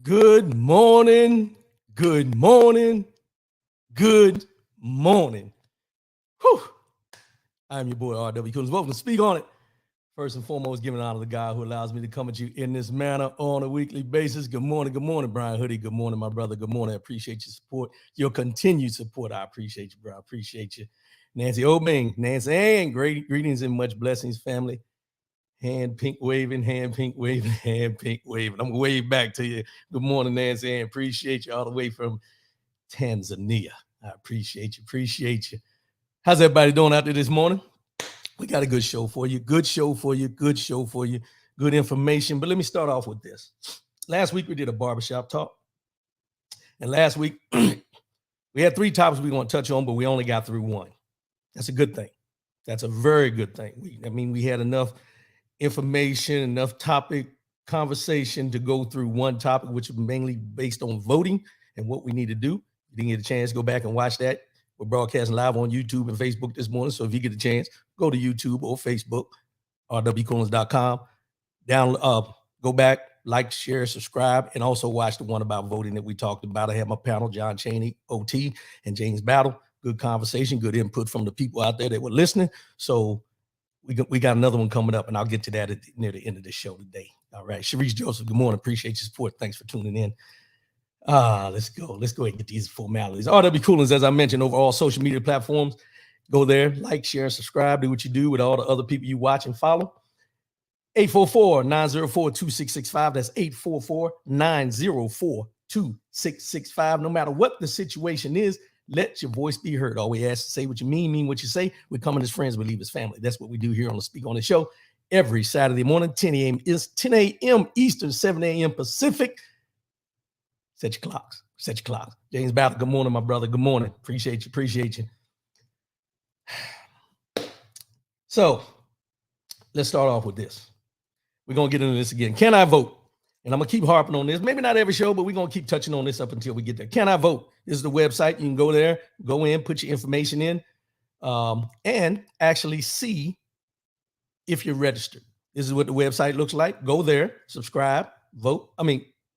Good morning. Good morning. Good morning. Whew. I'm your boy, R.W. Coolins. Welcome to Speak On It. First and foremost, giving honor to the God who allows me to come at you in this manner on a weekly basis. Good morning, Brian Hoodie. Good morning, my brother. Good morning. I appreciate your support, your continued support. I appreciate you, bro. I appreciate you. Nancy Obing, Nancy, great greetings and much blessings, family. Hand pink waving. I'm gonna wave back to you. Good morning, Nancy Ann. Appreciate you all the way from Tanzania. I appreciate you. How's everybody doing out there this morning? We got a good show for you. Good information. But let me start off with this. Last week we did a barbershop talk. And last week we had 3 topics we want to touch on, but we only got through 1. That's a good thing. That's a very good thing. We had enough information, enough topic conversation to go through 1 topic, which is mainly based on voting and what we need to do. You didn't get a chance to go back and watch that. We're broadcasting live on YouTube and Facebook this morning. So if you get a chance, go to YouTube or Facebook, rwcoolins.com. Go back, like, share, subscribe, and also watch the one about voting that we talked about. I had my panel, John Chaney, OT, and James Battle. Good conversation, good input from the people out there that were listening. So we got another one coming up, and I'll get to that near the end of the show today. All right, Sharice Joseph, good morning. Appreciate your support. Thanks for tuning in. Let's go ahead and get these formalities. RW Coolins, as I mentioned, over all social media platforms. Go there, like, share, subscribe, do what you do with all the other people you watch and follow. 844-904-2665. That's 844-904-2665. No matter what the situation is, let your voice be heard. All we ask is say what you mean what you say. We come in as friends, we leave as family. That's what we do here on the Speak On It show every Saturday morning, 10 a.m. Eastern, 7 a.m. Pacific. Set your clocks. James Battle, good morning, my brother. Good morning. Appreciate you. So let's start off with this. We're going to get into this again. Can I vote? And I'm going to keep harping on this. Maybe not every show, but we're going to keep touching on this up until we get there. Can I vote? This is the website. You can go there, go in, put your information in, and actually see if you're registered. This is what the website looks like. Go there, subscribe, vote.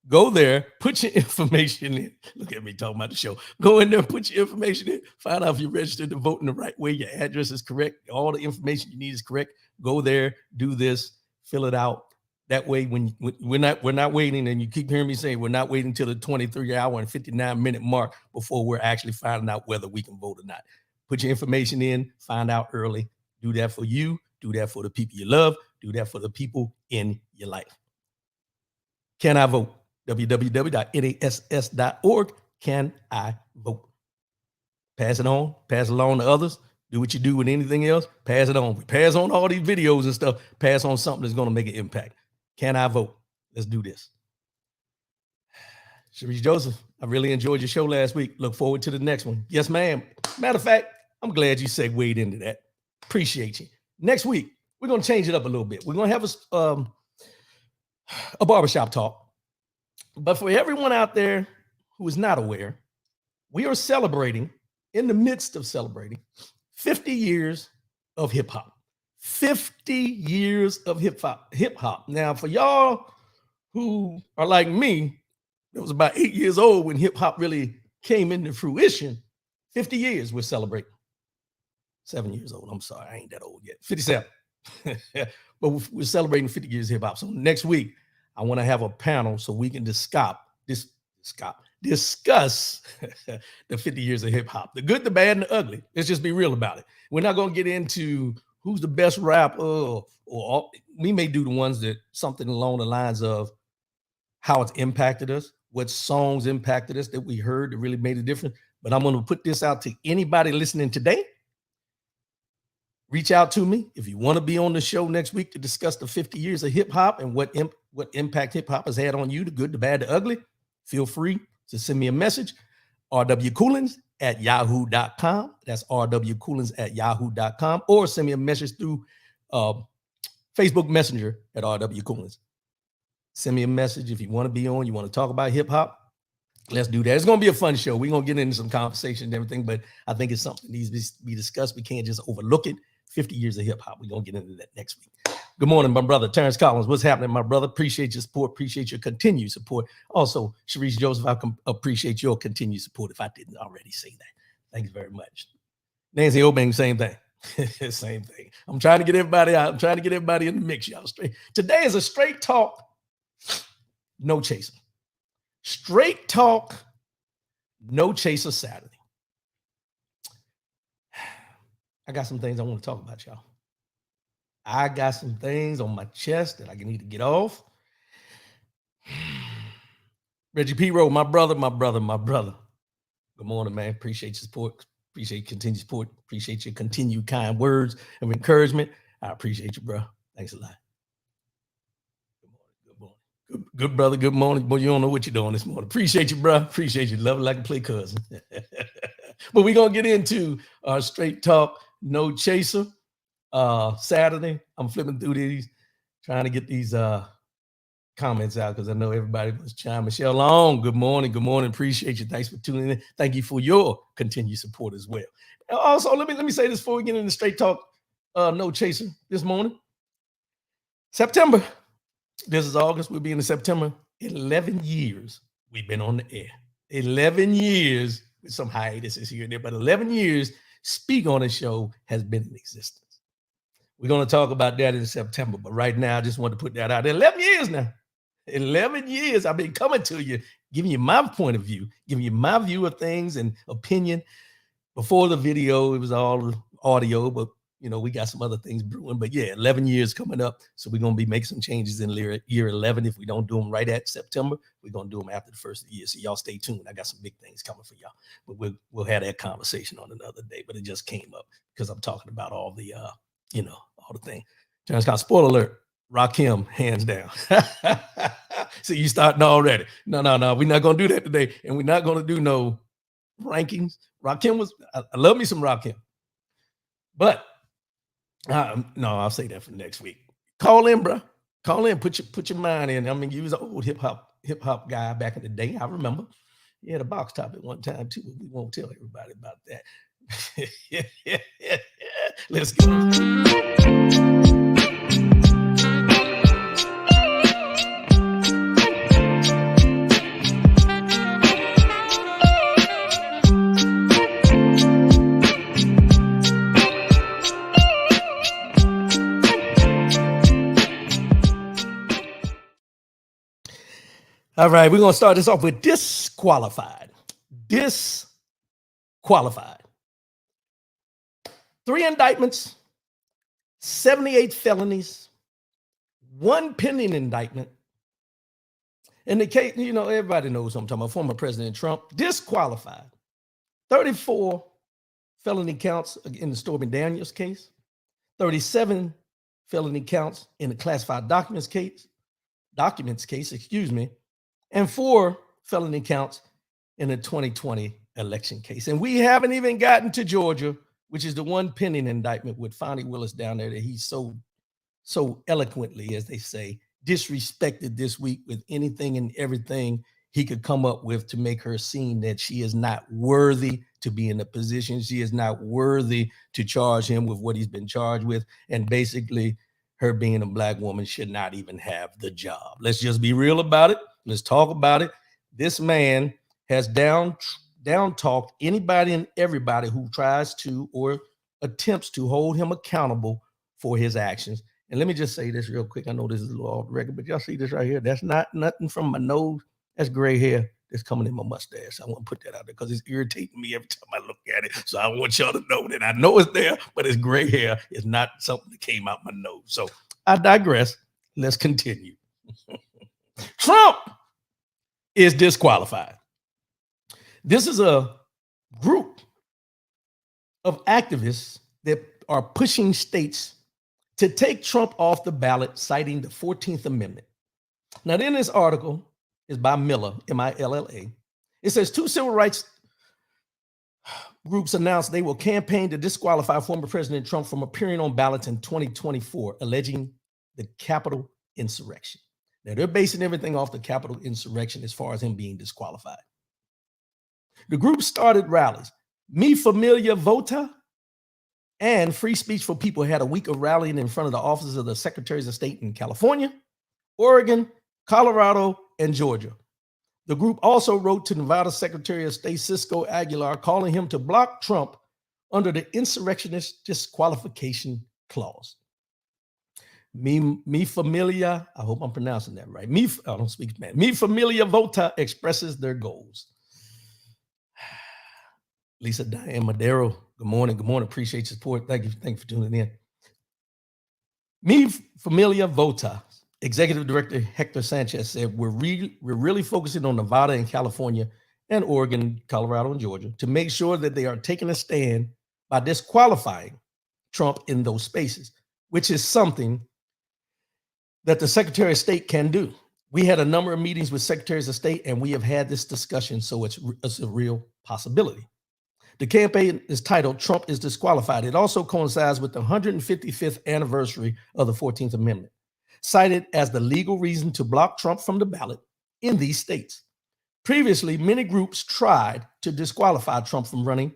Go there, put your information in. Look at me talking about the show. Go in there, put your information in. Find out if you're registered to vote in the right way. Your address is correct. All the information you need is correct. Go there, do this, fill it out. That way, when we're not waiting, and you keep hearing me say we're not waiting till the 23-hour and 59-minute mark before we're actually finding out whether we can vote or not. Put your information in, find out early. Do that for you. Do that for the people you love. Do that for the people in your life. Can I vote? www.nass.org. Can I vote? Pass it on. Pass it along to others. Do what you do with anything else. Pass it on. Pass on all these videos and stuff. Pass on something that's going to make an impact. Can I vote? Let's do this. Sharice Joseph, I really enjoyed your show last week. Look forward to the next one. Yes, ma'am. Matter of fact, I'm glad you segued into that. Appreciate you. Next week, we're going to change it up a little bit. We're going to have a barbershop talk. But for everyone out there who is not aware, we are celebrating, in the midst of celebrating, 50 years of hip hop. 50 years of hip hop. Now, for y'all who are like me, it was about 8 years old when hip hop really came into fruition. 50 years we're celebrating. 7 years old. I'm sorry, I ain't that old yet. 57. But we're celebrating 50 years of hip hop. So next week, I want to have a panel so we can discuss the 50 years of hip hop, the good, the bad, and the ugly. Let's just be real about it. We're not going to get into who's the best rapper, or we may do the ones that something along the lines of how it's impacted us, what songs impacted us that we heard that really made a difference. But I'm going to put this out to anybody listening today. Reach out to me if you want to be on the show next week to discuss the 50 years of hip hop and what impact hip hop has had on you, the good, the bad, the ugly. Feel free to send me a message, rwcoolins@yahoo.com. That's rwcoolins@yahoo.com, or send me a message through Facebook Messenger at rwcoolins. Send me a message if you want to be on, you want to talk about hip hop. Let's do that. It's going to be a fun show. We're going to get into some conversation and everything, but I think it's something that needs to be discussed. We can't just overlook it. 50 years of hip hop. We're going to get into that next week. Good morning, my brother. Terrence Collins, what's happening, my brother? Appreciate your support. Appreciate your continued support. Also, Sharice Joseph, I appreciate your continued support if I didn't already say that. Thanks very much. Nancy Obeng, same thing. Same thing. I'm trying to get everybody out. I'm trying to get everybody in the mix, y'all. Straight. Today is a straight talk, no chaser. Straight talk, no chaser Saturday. I got some things I want to talk about, y'all. I got some things on my chest that I need to get off. Reggie P. Rowe, my brother. Good morning, man. Appreciate your support. Appreciate your continued support. Appreciate your continued kind words of encouragement. I appreciate you, bro. Thanks a lot. Good morning. Good brother. Good morning. Boy, you don't know what you're doing this morning. Appreciate you, bro. Appreciate you. Love it like a play cousin. But we're going to get into our straight talk, no chaser. Saturday, I'm flipping through these, trying to get these comments out because I know everybody was chiming. Michelle Long, good morning. Appreciate you. Thanks for tuning in. Thank you for your continued support as well. Also, let me say this before we get into straight talk, no chaser this morning. September. This is August. We'll be in September. 11 years we've been on the air. 11 years with some hiatuses here and there, but 11 years Speak on the Show has been in existence. We're going to talk about that in September, but right now I just want to put that out there. 11 years now. 11 years I've been coming to you, giving you my point of view, giving you my view of things and opinion. Before the video, it was all audio, but we got some other things brewing. But yeah, 11 years coming up. So we're going to be making some changes in year 11. If we don't do them right at September, we're going to do them after the first of the year. So y'all stay tuned. I got some big things coming for y'all, but we'll have that conversation on another day. But it just came up because I'm talking about all the, all the things. Terrence Scott, spoiler alert, Rakim, hands down. So you starting already. No. We're not going to do that today. And we're not going to do no rankings. Rakim I love me some Rakim. But no, I'll say that for next week. Call in, bro. Call in, put your mind in. I mean, you was an old hip hop guy back in the day. I remember. You had a box top at one time too, but we won't tell everybody about that. Let's go. All right, we're going to start this off with disqualified. Disqualified. 3 indictments, 78 felonies, 1 pending indictment. In the case, everybody knows what I'm talking about, former President Trump, disqualified. 34 felony counts in the Stormy Daniels case, 37 felony counts in the classified documents case, and 4 felony counts in the 2020 election case. And we haven't even gotten to Georgia, which is the 1 pending indictment with Fonnie Willis down there that he so eloquently, as they say, disrespected this week with anything and everything he could come up with to make her seem that she is not worthy to be in the position. She is not worthy to charge him with what he's been charged with. And basically, her being a Black woman should not even have the job. Let's just be real about it. Let's talk about it. This man has down talked anybody and everybody who tries to or attempts to hold him accountable for his actions. And let me just say this real quick. I know this is a little off the record, but y'all see this right here? That's not nothing from my nose. That's gray hair that's coming in my mustache. I want to put that out there because it's irritating me every time I look at it. So I want y'all to know that I know it's there, but it's gray hair. It's not something that came out my nose. So I digress. Let's continue. Trump is disqualified. This is a group of activists that are pushing states to take Trump off the ballot, citing the 14th Amendment. Now, in this article is by Miller, M-I-L-L-A. It says 2 civil rights groups announced they will campaign to disqualify former President Trump from appearing on ballots in 2024, alleging the Capitol insurrection. Now, they're basing everything off the Capitol insurrection as far as him being disqualified. The group started rallies. Mi Familia Vota and Free Speech for People had a week of rallying in front of the offices of the Secretaries of State in California, Oregon, Colorado, and Georgia. The group also wrote to Nevada Secretary of State Cisco Aguilar, calling him to block Trump under the insurrectionist disqualification clause. Mi Familia, I hope I'm pronouncing that right. I don't speak Spanish. Mi Familia Vota expresses their goals. Lisa Diane Madero, good morning. Good morning. Appreciate your support. Thank you for tuning in. Mi Familia Vota, Executive Director Hector Sanchez said, we're really focusing on Nevada and California and Oregon, Colorado, and Georgia to make sure that they are taking a stand by disqualifying Trump in those spaces, which is something that the Secretary of State can do. We had a number of meetings with Secretaries of State, and we have had this discussion, so it's a real possibility. The campaign is titled Trump is Disqualified. It also coincides with the 155th anniversary of the 14th Amendment, cited as the legal reason to block Trump from the ballot in these states. Previously, many groups tried to disqualify Trump from running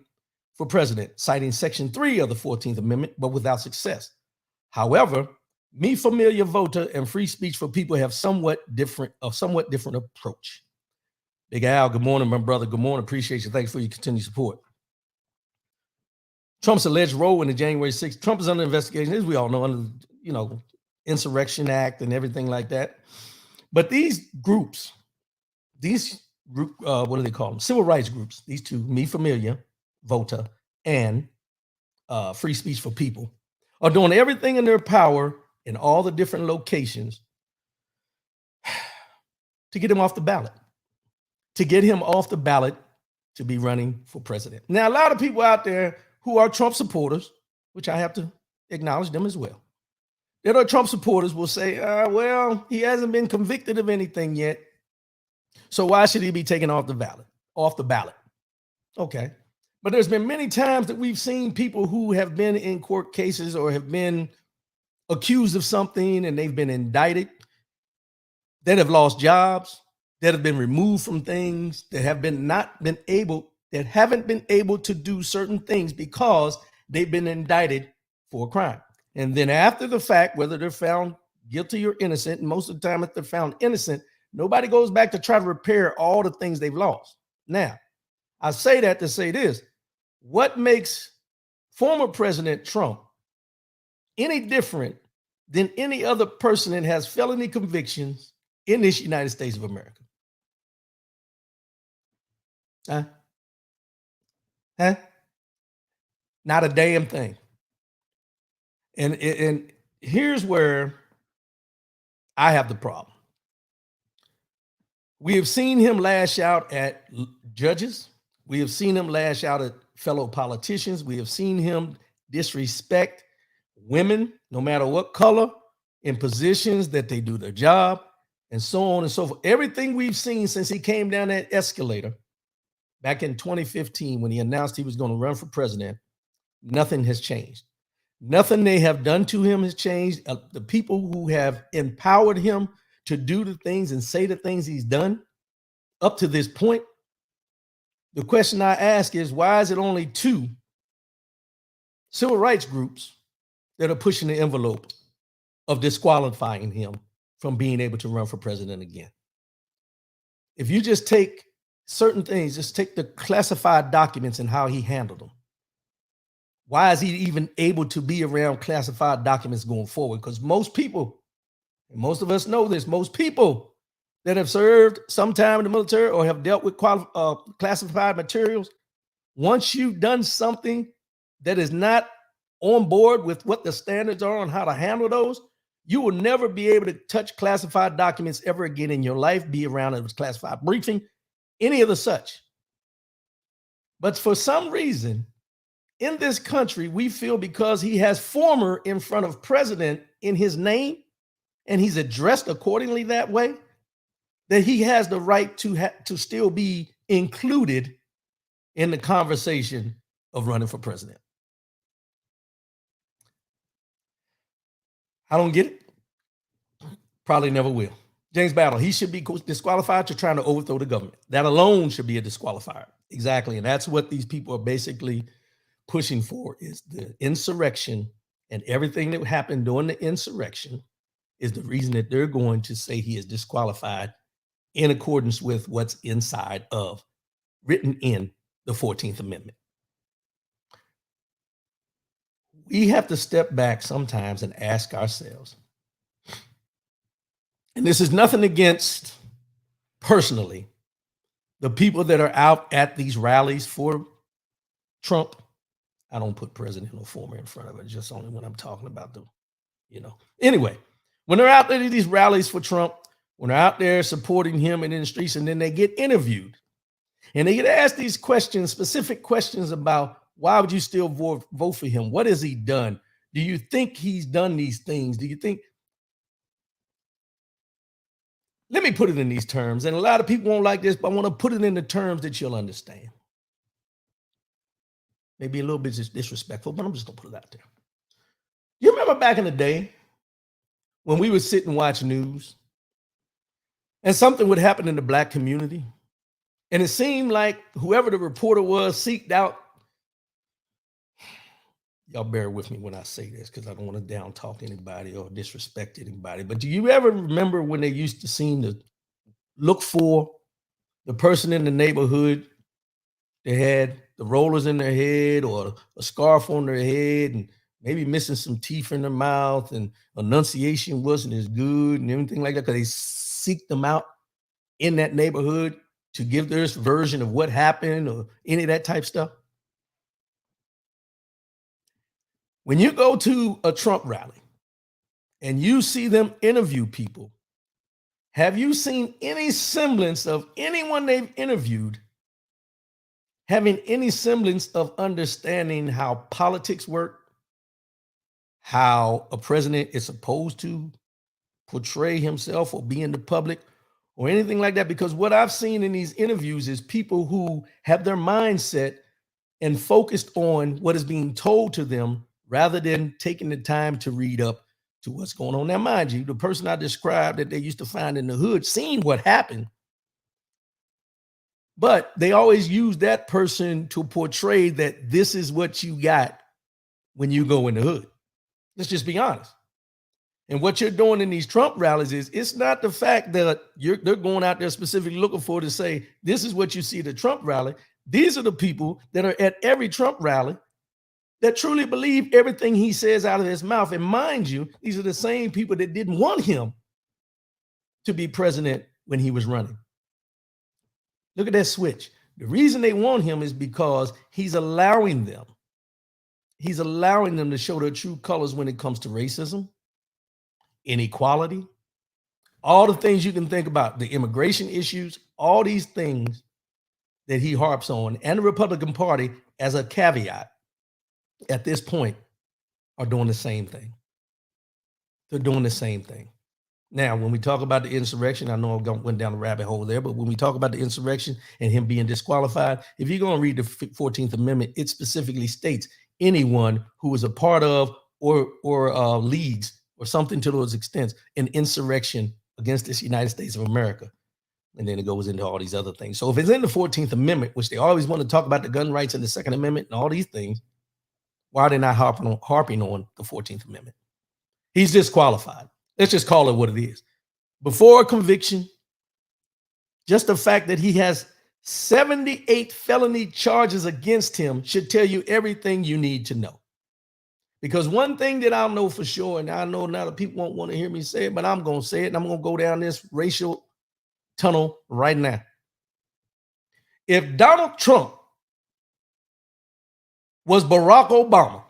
for president, citing Section 3 of the 14th Amendment, but without success. However, Mi Familia Vota and Free Speech for People have somewhat different approach. Big Al, good morning, my brother. Good morning. Appreciate you. Thanks for your continued support. Trump's alleged role in the January 6th. Trump is under investigation, as we all know, under Insurrection Act and everything like that. But these groups, what do they call them? Civil rights groups. These two, Mi Familia Vota and Free Speech for People, are doing everything in their power in all the different locations to get him off the ballot, to be running for president. Now, a lot of people out there who are Trump supporters, which I have to acknowledge them as well, that are Trump supporters will say, well, he hasn't been convicted of anything yet, so why should he be taken off the ballot? Okay. But there's been many times that we've seen people who have been in court cases or have been accused of something and they've been indicted, that have lost jobs, that have been removed from things, that haven't been able to do certain things because they've been indicted for a crime. And then after the fact, whether they're found guilty or innocent, and most of the time if they're found innocent, nobody goes back to try to repair all the things they've lost. Now, I say that to say this: what makes former President Trump any different than any other person that has felony convictions in this United States of America? Not a damn thing. And here's where I have the problem. We have seen him lash out at judges. We have seen him lash out at fellow politicians. We have seen him disrespect women, no matter what color, in positions that they do their job, and so on and so forth. Everything we've seen since he came down that escalator back in 2015 when he announced he was going to run for president, nothing has changed. Nothing they have done to him has changed. The people who have empowered him to do the things and say the things he's done up to this point, the question I ask is, why is it only two civil rights groups that are pushing the envelope of disqualifying him from being able to run for president again? If you just take certain things, just take the classified documents and how he handled them. Why is he even able to be around classified documents going forward? Because most people, and most of us know this, most people that have served some time in the military or have dealt with classified materials, once you've done something that is not on board with what the standards are on how to handle those, you will never be able to touch classified documents ever again in your life, be around a classified briefing, any of the such. But for some reason, in this country, we feel because he has former in front of president in his name and he's addressed accordingly that way, that he has the right to still be included in the conversation of running for president. I don't get it. Probably never will. James Battle, he should be disqualified for trying to overthrow the government. That alone should be a disqualifier. Exactly. And that's what these people are basically pushing for is the insurrection, and everything that happened during the insurrection is the reason that they're going to say he is disqualified in accordance with what's inside of written in the 14th Amendment. We have to step back sometimes and ask ourselves, and this is nothing against personally the people that are out at these rallies for Trump. I don't put president or former in front of it, just only when I'm talking about them, Anyway, when they're out there at these rallies for Trump, when they're out there supporting him and in the streets, and then they get interviewed and they get asked these questions, specific questions about why would you still vote for him? What has he done? Do you think he's done these things? Do you think? Let me put it in these terms. And a lot of people won't like this, but I want to put it in the terms that you'll understand. Maybe a little bit disrespectful, but I'm just going to put it out there. You remember back in the day when we would sit and watch news and something would happen in the Black community, and it seemed like whoever the reporter was seeked out. Y'all bear with me when I say this because I don't want to down talk anybody or disrespect anybody. But do you ever remember when they used to seem to look for the person in the neighborhood that had the rollers in their head or a scarf on their head and maybe missing some teeth in their mouth and enunciation wasn't as good and everything like that, because they seek them out in that neighborhood to give their version of what happened or any of that type stuff? When you go to a Trump rally and you see them interview people, have you seen any semblance of anyone they've interviewed having any semblance of understanding how politics work, how a president is supposed to portray himself or be in the public or anything like that? Because what I've seen in these interviews is people who have their mindset and focused on what is being told to them rather than taking the time to read up to what's going on. Now, mind you, the person I described that they used to find in the hood seen what happened, but they always use that person to portray that this is what you got when you go in the hood. Let's just be honest. And what you're doing in these Trump rallies is, it's not the fact that they're going out there specifically looking for to say, this is what you see at the Trump rally. These are the people that are at every Trump rally that truly believe everything he says out of his mouth. And mind you, these are the same people that didn't want him to be president when he was running. Look at that switch. The reason they want him is because he's allowing them to show their true colors when it comes to racism, inequality, all the things you can think about, the immigration issues, all these things that he harps on, and the Republican Party, as a caveat, at this point, are doing the same thing. They're doing the same thing. Now, when we talk about the insurrection, I know I went down the rabbit hole there, but when we talk about the insurrection and him being disqualified, if you're going to read the 14th Amendment, it specifically states anyone who is a part of or leads or something to those extents an insurrection against this United States of America. And then it goes into all these other things. So if it's in the 14th Amendment, which they always want to talk about the gun rights and the Second Amendment and all these things, why are they not harping on the 14th Amendment? He's disqualified. Let's just call it what it is. Before a conviction, just the fact that he has 78 felony charges against him should tell you everything you need to know. Because one thing that I know for sure, and I know now that people won't want to hear me say it, but I'm going to say it, and I'm going to go down this racial tunnel right now. If Donald Trump was Barack Obama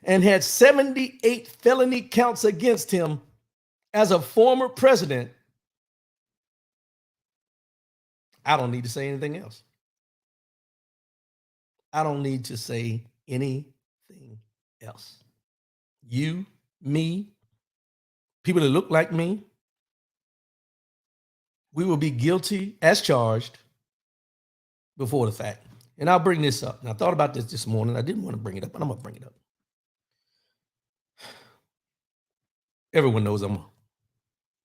and had 78 felony counts against him as a former president, I don't need to say anything else. I don't need to say anything else. You, me, people that look like me, we will be guilty as charged before the fact. And I'll bring this up. And I thought about this morning. I didn't want to bring it up, but I'm going to bring it up. Everyone knows I'm a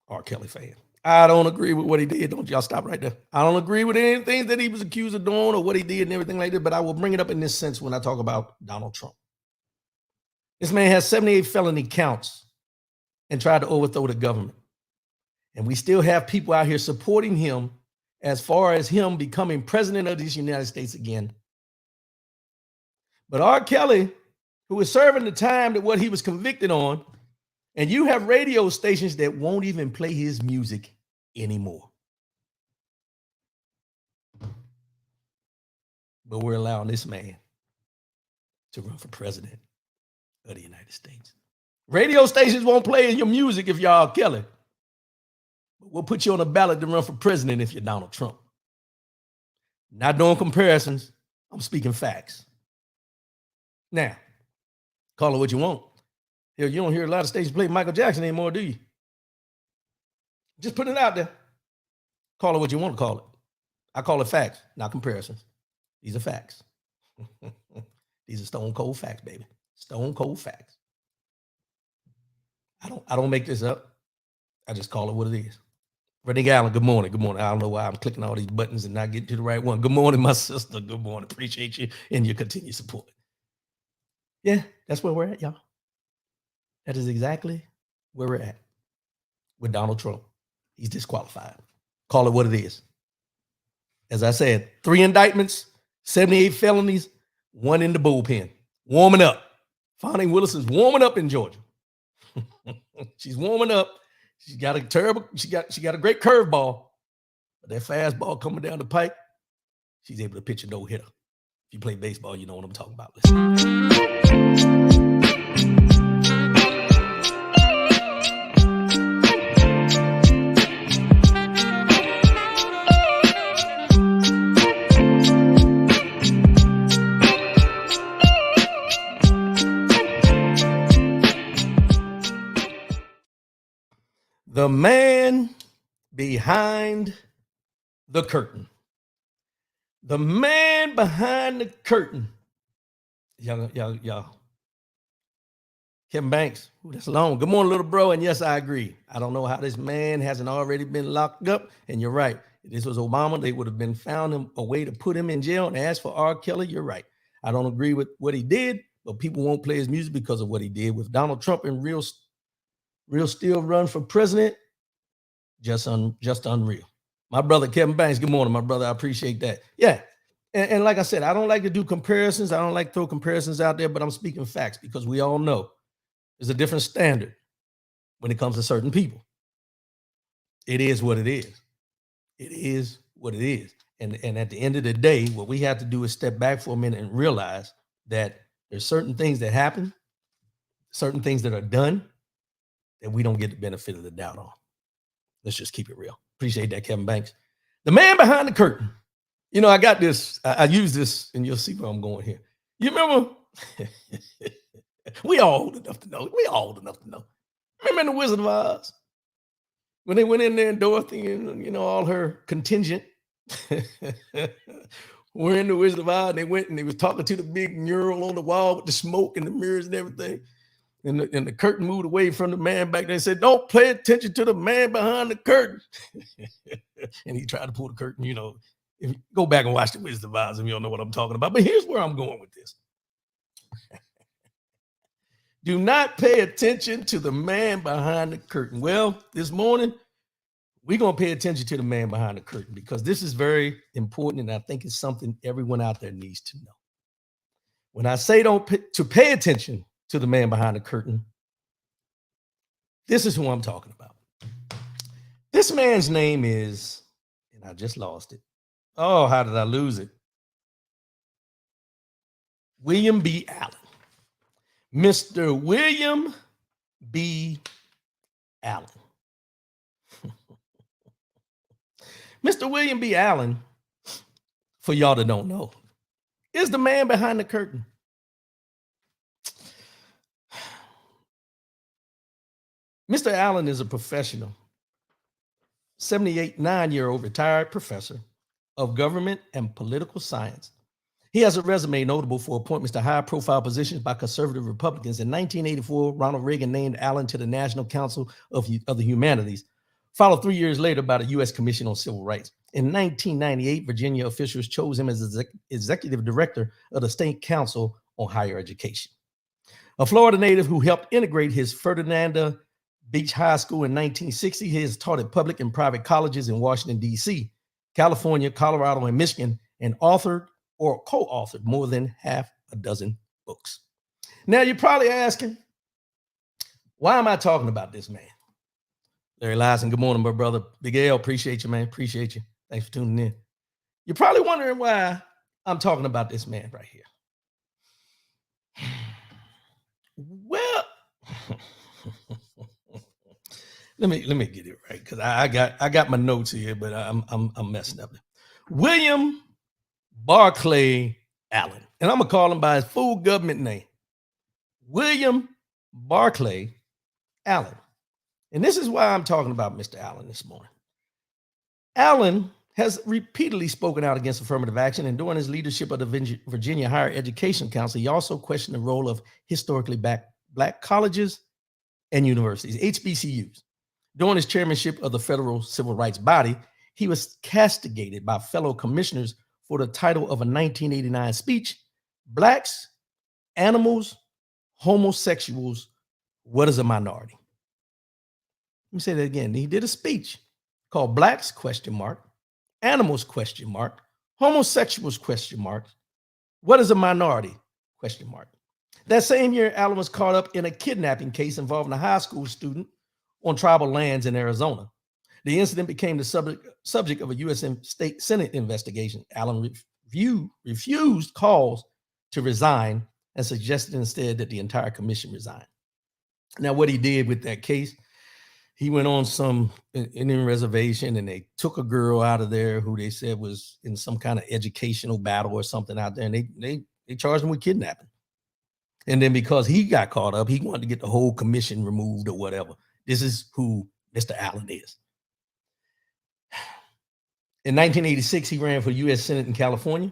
R. Kelly fan. I don't agree with what he did. Don't y'all stop right there. I don't agree with anything that he was accused of doing or what he did and everything like that, but I will bring it up in this sense when I talk about Donald Trump. This man has 78 felony counts and tried to overthrow the government. And we still have people out here supporting him as far as him becoming president of this United States again. But R. Kelly, who is serving the time that what he was convicted on, and you have radio stations that won't even play his music anymore. But we're allowing this man to run for president of the United States. Radio stations won't play your music if y'all Kelly. We'll put you on a ballot to run for president if you're Donald Trump. Not doing comparisons. I'm speaking facts. Now, call it what you want. Hell, you don't hear a lot of stations play Michael Jackson anymore, do you? Just put it out there. Call it what you want to call it. I call it facts, not comparisons. These are facts. These are stone cold facts, baby. Stone cold facts. I don't make this up. I just call it what it is. Renee Allen, good morning. Good morning. I don't know why I'm clicking all these buttons and not getting to the right one. Good morning, my sister. Good morning. Appreciate you and your continued support. Yeah, that's where we're at, y'all. That is exactly where we're at with Donald Trump. He's disqualified. Call it what it is. As I said, 3 indictments, 78 felonies, 1 in the bullpen. Warming up. Fonnie Willis is warming up in Georgia. She's warming up. She got a great curveball, but that fastball coming down the pike, she's able to pitch a no-hitter. If you play baseball, you know what I'm talking about. Listen. The man behind the curtain. The man behind the curtain. Y'all. Kevin Banks. Ooh, that's long. Good morning, little bro. And yes, I agree. I don't know how this man hasn't already been locked up. And you're right. If this was Obama, they would have been found him a way to put him in jail. And as for R. Kelly, you're right. I don't agree with what he did, but people won't play his music because of what he did. With Donald Trump and real still run for president, just unreal. My brother Kevin Banks, good morning, my brother. I appreciate that. Yeah, and like I said, I don't like to do comparisons. I don't like to throw comparisons out there, but I'm speaking facts because we all know there's a different standard when it comes to certain people. It is what it is. It is what it is. And at the end of the day, what we have to do is step back for a minute and realize that there's certain things that happen, certain things that are done that we don't get the benefit of the doubt on. Let's just keep it real. Appreciate that, Kevin Banks. The man behind the curtain. You know, I got this. I use this, and you'll see where I'm going here. You remember? We all old enough to know. Remember in The Wizard of Oz? When they went in there and Dorothy and, all her contingent were in The Wizard of Oz, and they went and they was talking to the big mural on the wall with the smoke and the mirrors and everything. And the curtain moved away from the man back there and said, don't pay attention to the man behind the curtain. And he tried to pull the curtain, go back and watch The Wizard of Oz if you don't know what I'm talking about. But here's where I'm going with this. Do not pay attention to the man behind the curtain. Well, this morning, we're going to pay attention to the man behind the curtain because this is very important, and I think it's something everyone out there needs to know. When I say to pay attention to the man behind the curtain, this is who I'm talking about. This man's name is, and I just lost it. Oh, how did I lose it? William B. Allen. Mr. William B. Allen. Mr. William B. Allen, for y'all that don't know, is the man behind the curtain. Mr. Allen is a professional, 9-year-old retired professor of government and political science. He has a resume notable for appointments to high-profile positions by conservative Republicans. In 1984, Ronald Reagan named Allen to the National Council of the Humanities, followed 3 years later by the U.S. Commission on Civil Rights. In 1998, Virginia officials chose him as executive director of the State Council on Higher Education. A Florida native who helped integrate his Ferdinand Beach High School in 1960, he has taught at public and private colleges in Washington, D.C., California, Colorado, and Michigan, and authored or co-authored more than half a dozen books. Now, you're probably asking, why am I talking about this man? Larry Lyson, good morning, my brother. Big L, appreciate you, man. Appreciate you. Thanks for tuning in. You're probably wondering why I'm talking about this man right here. Well, let me get it right, because I got my notes here, but I'm messing up. William Barclay Allen, and I'm gonna call him by his full government name, William Barclay Allen. And this is why I'm talking about Mr. Allen this morning. Allen has repeatedly spoken out against affirmative action, and during his leadership of the Virginia Higher Education Council, he also questioned the role of historically black colleges and universities, HBCUs. During his chairmanship of the federal civil rights body, he was castigated by fellow commissioners for the title of a 1989 speech, "Blacks, Animals, Homosexuals, What is a Minority?" Let me say that again. He did a speech called "Blacks, Animals, Homosexuals, What is a Minority? That same year, Allen was caught up in a kidnapping case involving a high school student on tribal lands in Arizona. The incident became the subject of a U.S. State Senate investigation. Allen refused calls to resign and suggested instead that the entire commission resign. Now, what he did with that case, he went on some Indian reservation, and they took a girl out of there who they said was in some kind of educational battle or something out there, and they charged him with kidnapping. And then because he got caught up, he wanted to get the whole commission removed or whatever. This is who Mr. Allen is. In 1986, he ran for U.S. Senate in California.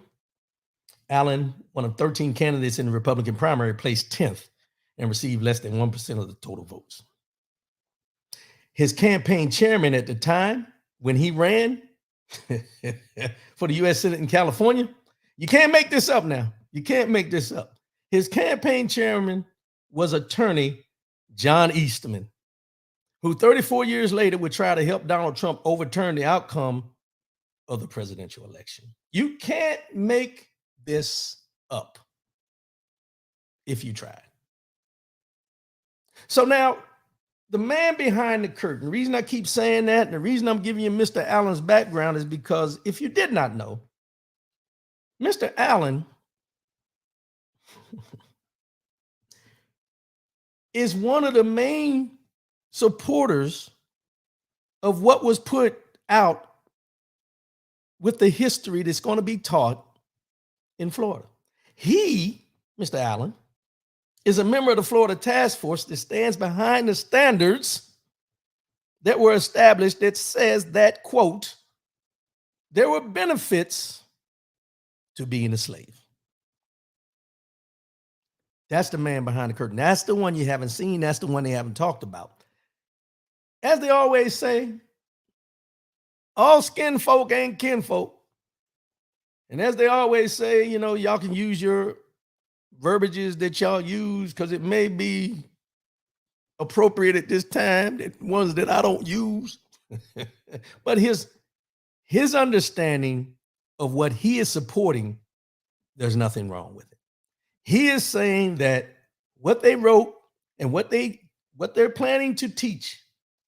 Allen, one of 13 candidates in the Republican primary, placed 10th and received less than 1% of the total votes. His campaign chairman at the time, when he ran for the U.S. Senate in California, you can't make this up now. You can't make this up. His campaign chairman was attorney John Eastman, who 34 years later would try to help Donald Trump overturn the outcome of the presidential election. You can't make this up if you tried. So now, the man behind the curtain, the reason I keep saying that, and the reason I'm giving you Mr. Allen's background is because if you did not know, Mr. Allen is one of the main supporters of what was put out with the history that's going to be taught in Florida. He, Mr. Allen, is a member of the Florida task force that stands behind the standards that were established that says that, quote, there were benefits to being a slave. That's the man behind the curtain. That's the one you haven't seen. That's the one they haven't talked about. As they always say, all skin folk ain't kinfolk. And as they always say, you know, y'all can use your verbiages that y'all use because it may be appropriate at this time, that ones that I don't use. But his understanding of what he is supporting, there's nothing wrong with it. He is saying that what they wrote and what they're planning to teach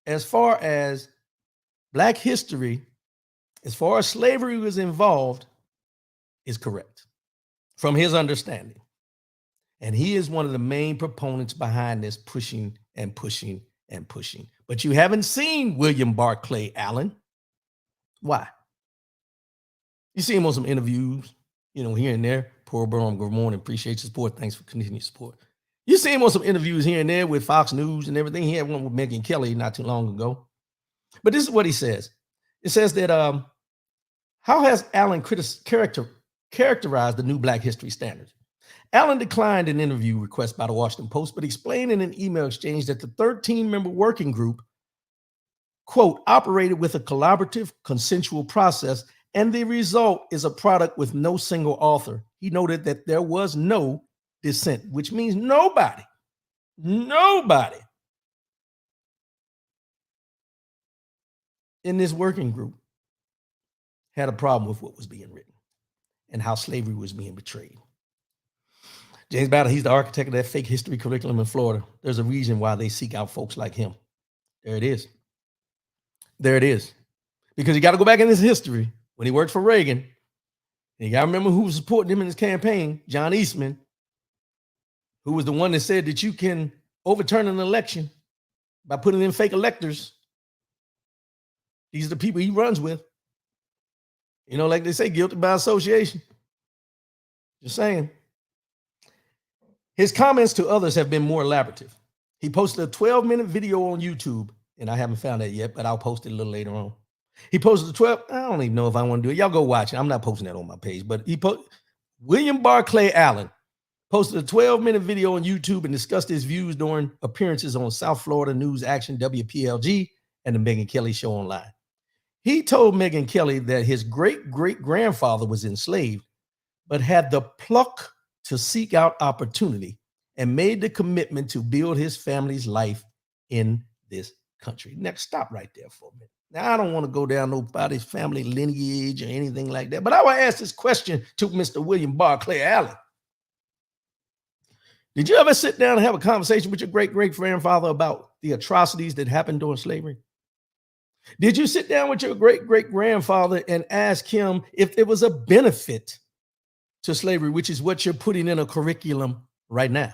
as far as Black history, as far as slavery was involved, is correct from his understanding. And he is one of the main proponents behind this, pushing and pushing and pushing. But you haven't seen William Barclay Allen. Why? You see him on some interviews, you know, here and there. Poor Burham, good morning. Appreciate your support. Thanks for continued support. You see him on some interviews here and there with Fox News and everything. He had one with Megyn Kelly not too long ago. But this is what he says. It says that how has Allen characterized the new Black history standards? Allen declined an interview request by the Washington Post, but explained in an email exchange that the 13-member working group quote, operated with a collaborative, consensual process, and the result is a product with no single author. He noted that there was no dissent, which means nobody in this working group had a problem with what was being written and how slavery was being betrayed. James Battle, he's the architect of that fake history curriculum in Florida. There's a reason why they seek out folks like him. There it is. There it is. Because you got to go back in his history when he worked for Reagan. And you got to remember who was supporting him in his campaign, John Eastman, who was the one that said that you can overturn an election by putting in fake electors. These are the people he runs with. You know, like they say, guilty by association. Just saying. His comments to others have been more elaborative. He posted a 12-minute video on YouTube, and I haven't found that yet, but I'll post it a little later on. He posted a 12, I don't even know if I want to do it. Y'all go watch it. I'm not posting that on my page, but William Barclay Allen posted a 12-minute video on YouTube and discussed his views during appearances on South Florida News Action, WPLG, and the Megyn Kelly Show online. He told Megyn Kelly that his great-great-grandfather was enslaved, but had the pluck to seek out opportunity and made the commitment to build his family's life in this country. Next, stop right there for a minute. Now, I don't want to go down nobody's family lineage or anything like that, but I will ask this question to Mr. William Barclay Allen. Did you ever sit down and have a conversation with your great-great-grandfather about the atrocities that happened during slavery? Did you sit down with your great-great-grandfather and ask him if there was a benefit to slavery, which is what you're putting in a curriculum right now?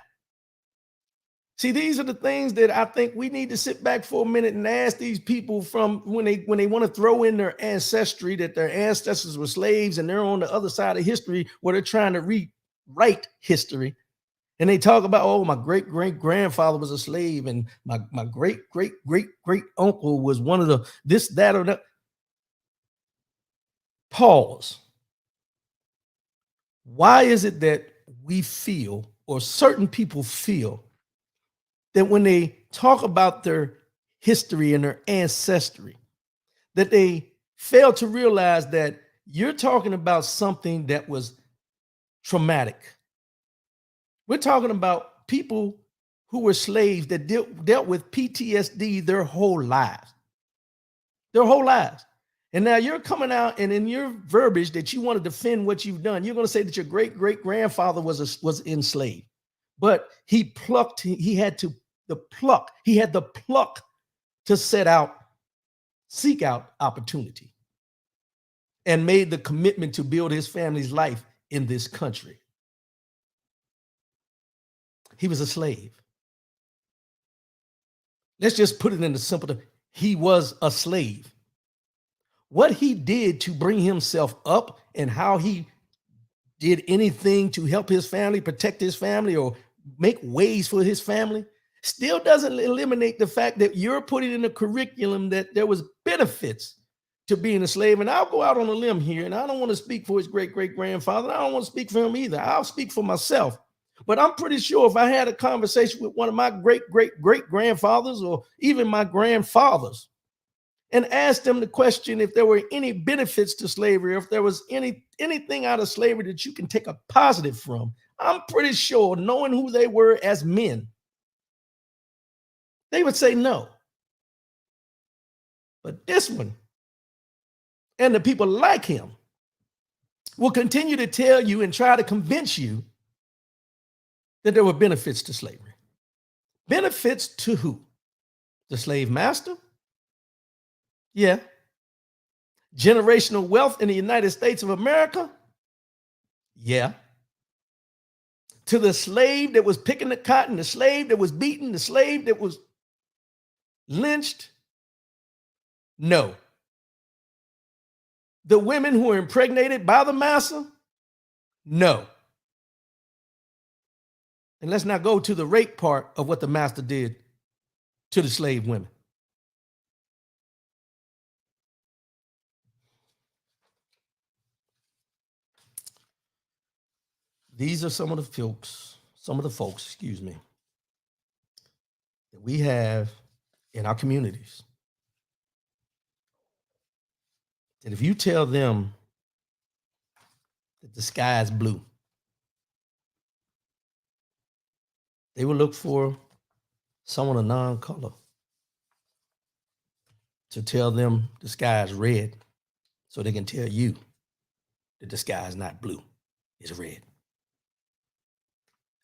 See, these are the things that I think we need to sit back for a minute and ask these people from when they want to throw in their ancestry, that their ancestors were slaves and they're on the other side of history where they're trying to rewrite history. And they talk about, oh, my great-great-grandfather was a slave and my great-great-great-great-uncle was one of the this, that, or that. Pause. Why is it that we feel, or certain people feel, that when they talk about their history and their ancestry, that they fail to realize that you're talking about something that was traumatic? We're talking about people who were slaves that dealt with PTSD their whole lives. Their whole lives. And now you're coming out and in your verbiage that you want to defend what you've done, you're going to say that your great-great-grandfather was enslaved. But he had the pluck to seek out opportunity and made the commitment to build his family's life in this country. He was a slave. Let's just put it in the simple term. He was a slave. What he did to bring himself up and how he did anything to help his family, protect his family, or make ways for his family still doesn't eliminate the fact that you're putting in a curriculum that there was benefits to being a slave. And I'll go out on a limb here, and I don't want to speak for his great-great-grandfather. I don't want to speak for him either. I'll speak for myself. But I'm pretty sure if I had a conversation with one of my great-great-great-grandfathers or even my grandfathers and asked them the question if there were any benefits to slavery, or if there was anything out of slavery that you can take a positive from, I'm pretty sure, knowing who they were as men, they would say no. But this one and the people like him will continue to tell you and try to convince you that there were benefits to slavery. Benefits to who? The slave master? Yeah. Generational wealth in the United States of America? Yeah. To the slave that was picking the cotton, the slave that was beaten, the slave that was lynched? No. The women who were impregnated by the master? No. And let's not go to the rape part of what the master did to the slave women. These are some of the folks, that we have in our communities that if you tell them that the sky is blue, they will look for someone of non-color to tell them the sky is red so they can tell you that the sky is not blue, it's red.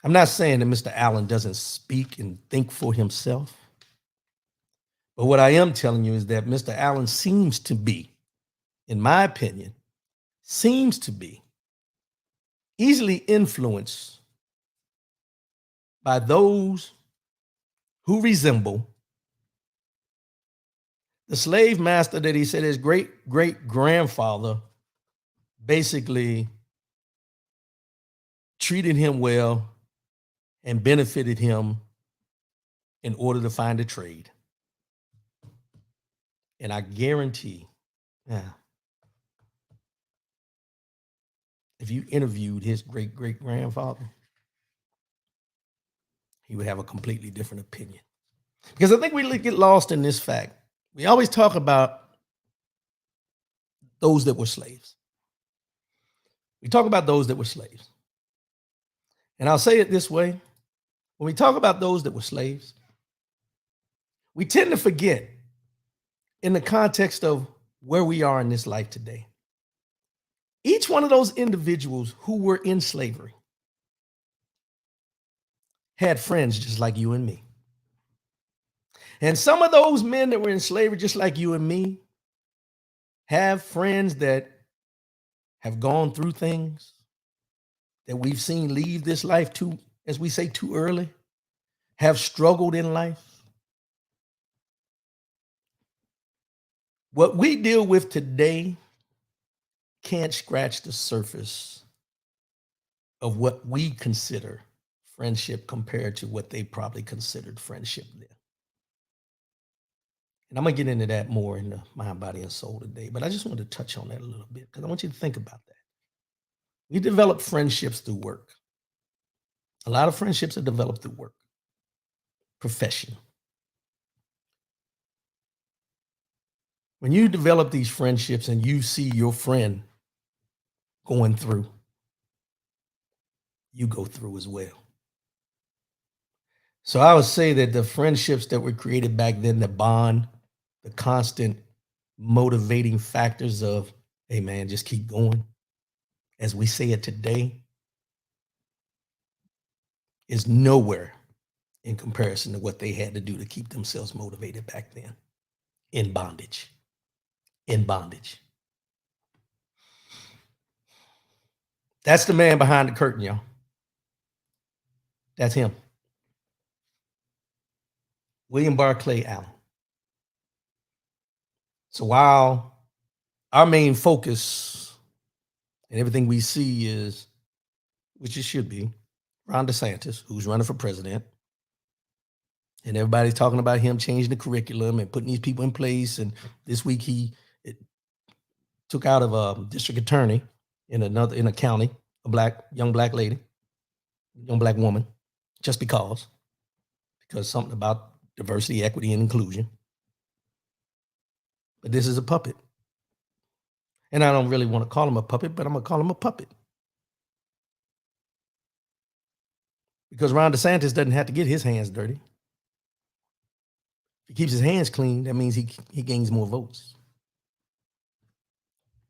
I'm not saying that Mr. Allen doesn't speak and think for himself. But what I am telling you is that Mr. Allen seems to be, in my opinion, seems to be easily influenced by those who resemble the slave master that he said his great-great-grandfather basically treated him well and benefited him in order to find a trade. And I guarantee, if you interviewed his great-great-grandfather, he would have a completely different opinion. Because I think we get lost in this fact. We always talk about those that were slaves. We talk about those that were slaves. And I'll say it this way. When we talk about those that were slaves, we tend to forget in the context of where we are in this life today. Each one of those individuals who were in slavery had friends just like you and me. And some of those men that were in slavery just like you and me have friends that have gone through things that we've seen leave this life too, as we say, too early, have struggled in life. What we deal with today can't scratch the surface of what we consider friendship compared to what they probably considered friendship then. And I'm going to get into that more in the mind, body, and soul today, but I just want to touch on that a little bit because I want you to think about that. We develop friendships through work. A lot of friendships are developed through work, profession. When you develop these friendships and you see your friend going through, you go through as well. So I would say that the friendships that were created back then, the bond, the constant motivating factors of, hey man, just keep going, as we say it today, is nowhere in comparison to what they had to do to keep themselves motivated back then in bondage. In bondage. That's the man behind the curtain, y'all. That's him. William Barclay Allen. So while our main focus and everything we see is, which it should be, Ron DeSantis, who's running for president, and everybody's talking about him changing the curriculum and putting these people in place. And this week he took out of a district attorney in a county, a young black lady, young black woman, just because something about diversity, equity, and inclusion. But this is a puppet. And I don't really want to call him a puppet, but I'm going to call him a puppet. Because Ron DeSantis doesn't have to get his hands dirty. If he keeps his hands clean, that means he gains more votes.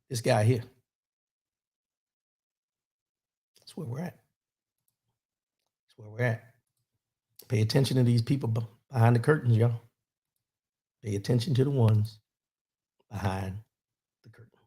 This guy here. That's where we're at. That's where we're at. Pay attention to these people behind the curtains, y'all. Pay attention to the ones behind the curtain.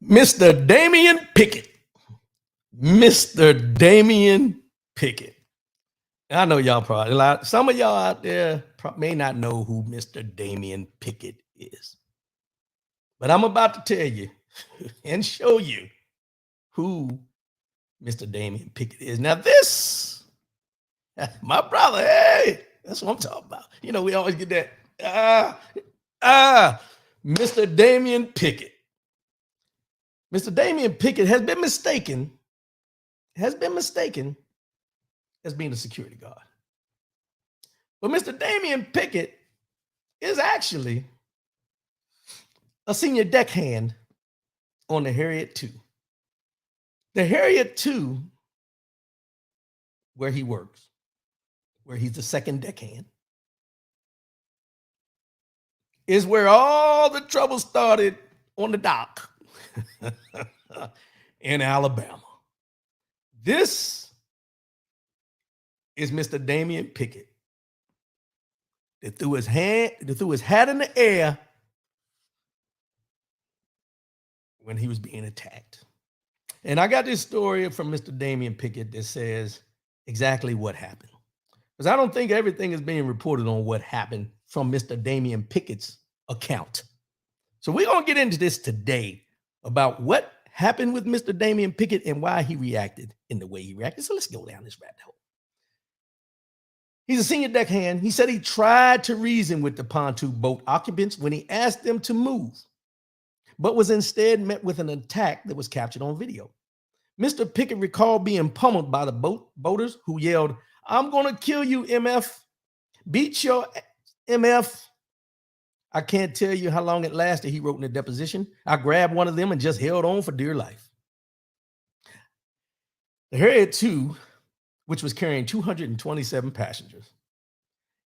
Mr. Damian Pickett. Mr. Damian Pickett. I know y'all probably, some of y'all out there may not know who Mr. Damian Pickett is. But I'm about to tell you and show you who Mr. Damian Pickett is. Now this, my brother, hey, That's what I'm talking about. You know, we always get that. Mr. Damian Pickett. Mr. Damian Pickett has been mistaken as being a security guard. But Mr. Damian Pickett is actually a senior deckhand on the Harriet II. The Harriet II, where he works, where he's the second deckhand, is where all the trouble started on the dock in Alabama. This is Mr. Damian Pickett that threw his hat in the air when he was being attacked. And I got this story from Mr. Damian Pickett that says exactly what happened. Because I don't think everything is being reported on what happened from Mr. Damian Pickett's account. So we're going to get into this today about what happened with Mr. Damian Pickett and why he reacted in the way he reacted. So let's go down this rabbit hole. He's a senior deckhand. He said he tried to reason with the pontoon boat occupants when he asked them to move, but was instead met with an attack that was captured on video. Mr. Pickett recalled being pummeled by the boaters who yelled, "I'm going to kill you, MF. Beat your MF." I can't tell you how long it lasted, he wrote in a deposition. I grabbed one of them and just held on for dear life. The Harriet II, which was carrying 227 passengers,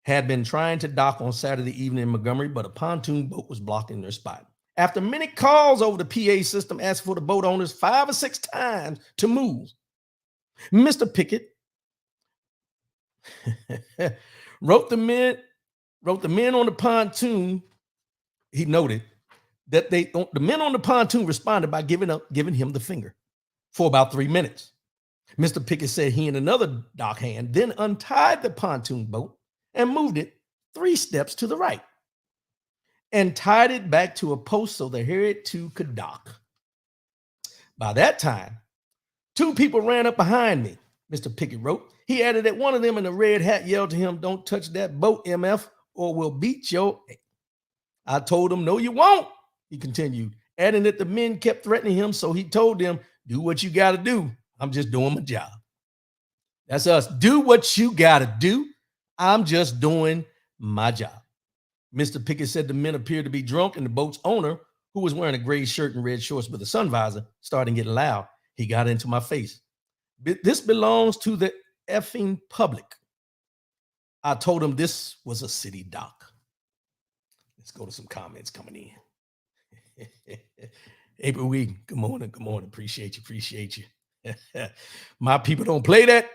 had been trying to dock on Saturday evening in Montgomery, but a pontoon boat was blocking their spot. After many calls over the PA system asking for the boat owners 5 or 6 times to move, Mr. Pickett wrote the men on the pontoon. He noted that the men on the pontoon responded by giving him the finger for about 3 minutes. Mr. Pickett said he and another dockhand then untied the pontoon boat and moved it 3 steps to the right and tied it back to a post so the Harriet II could dock. By that time, 2 people ran up behind me, Mr. Pickett wrote. He added that one of them in a red hat yelled to him, "Don't touch that boat, MF, or we'll beat your..." I told him, "No, you won't," he continued, adding that the men kept threatening him, so he told them, "Do what you got to do. I'm just doing my job." That's us. Do what you got to do. I'm just doing my job. Mr. Pickett said the men appeared to be drunk, and the boat's owner, who was wearing a gray shirt and red shorts with a sun visor, started getting loud. He got into my face. "This belongs to the effing public." I told him this was a city dock. Let's go to some comments coming in. April Week, good morning. Appreciate you. My people don't play that.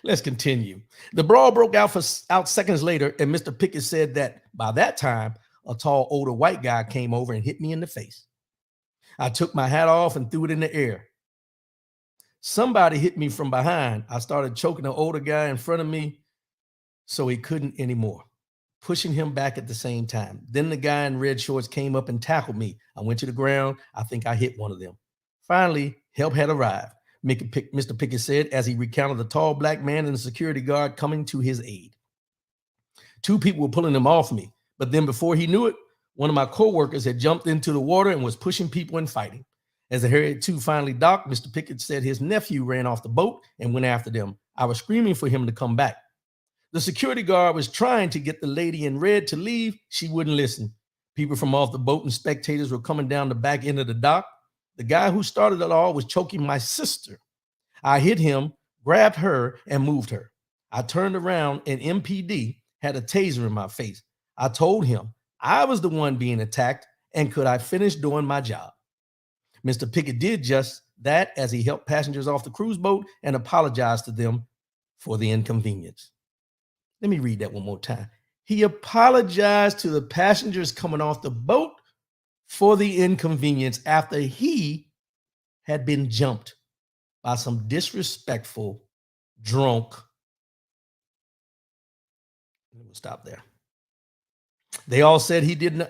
Let's continue. The brawl broke out seconds later, and Mr. Pickett said that by that time, a tall, older white guy came over and hit me in the face. I took my hat off and threw it in the air. Somebody hit me from behind. I started choking the older guy in front of me so he couldn't anymore, pushing him back at the same time. Then the guy in red shorts came up and tackled me. I went to the ground. I think I hit one of them. Finally, help had arrived, Mr. Pickett said as he recounted the tall black man and the security guard coming to his aid. 2 people were pulling him off me, but then before he knew it, one of my co-workers had jumped into the water and was pushing people and fighting. As the Harriet II finally docked, Mr. Pickett said his nephew ran off the boat and went after them. I was screaming for him to come back. The security guard was trying to get the lady in red to leave. She wouldn't listen. People from off the boat and spectators were coming down the back end of the dock. The guy who started it all was choking my sister. I hit him, grabbed her, and moved her. I turned around and MPD had a taser in my face. I told him I was the one being attacked and could I finish doing my job. Mr. Pickett did just that as he helped passengers off the cruise boat and apologized to them for the inconvenience. Let me read that one more time. He apologized to the passengers coming off the boat for the inconvenience after he had been jumped by some disrespectful, drunk. We'll stop there. They all said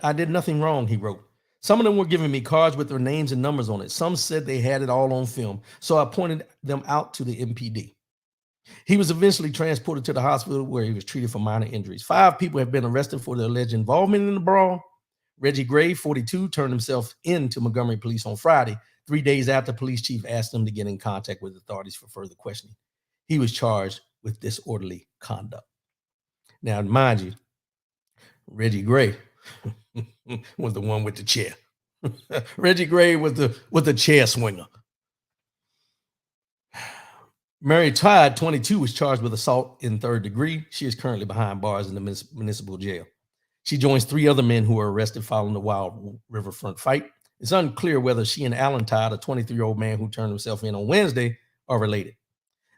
I did nothing wrong, he wrote. Some of them were giving me cards with their names and numbers on it. Some said they had it all on film. So I pointed them out to the MPD. He was eventually transported to the hospital where he was treated for minor injuries. 5 people have been arrested for their alleged involvement in the brawl. Reggie Gray, 42, turned himself in to Montgomery police on Friday, 3 days after police chief asked him to get in contact with authorities for further questioning. He was charged with disorderly conduct. Now, mind you, Reggie Gray was the one with the chair. Reggie Gray was the chair swinger. Mary Todd, 22, was charged with assault in 3rd degree. She is currently behind bars in the municipal jail. She joins 3 other men who were arrested following the Wild Riverfront fight. It's unclear whether she and Alan Todd, a 23-year-old man who turned himself in on Wednesday, are related.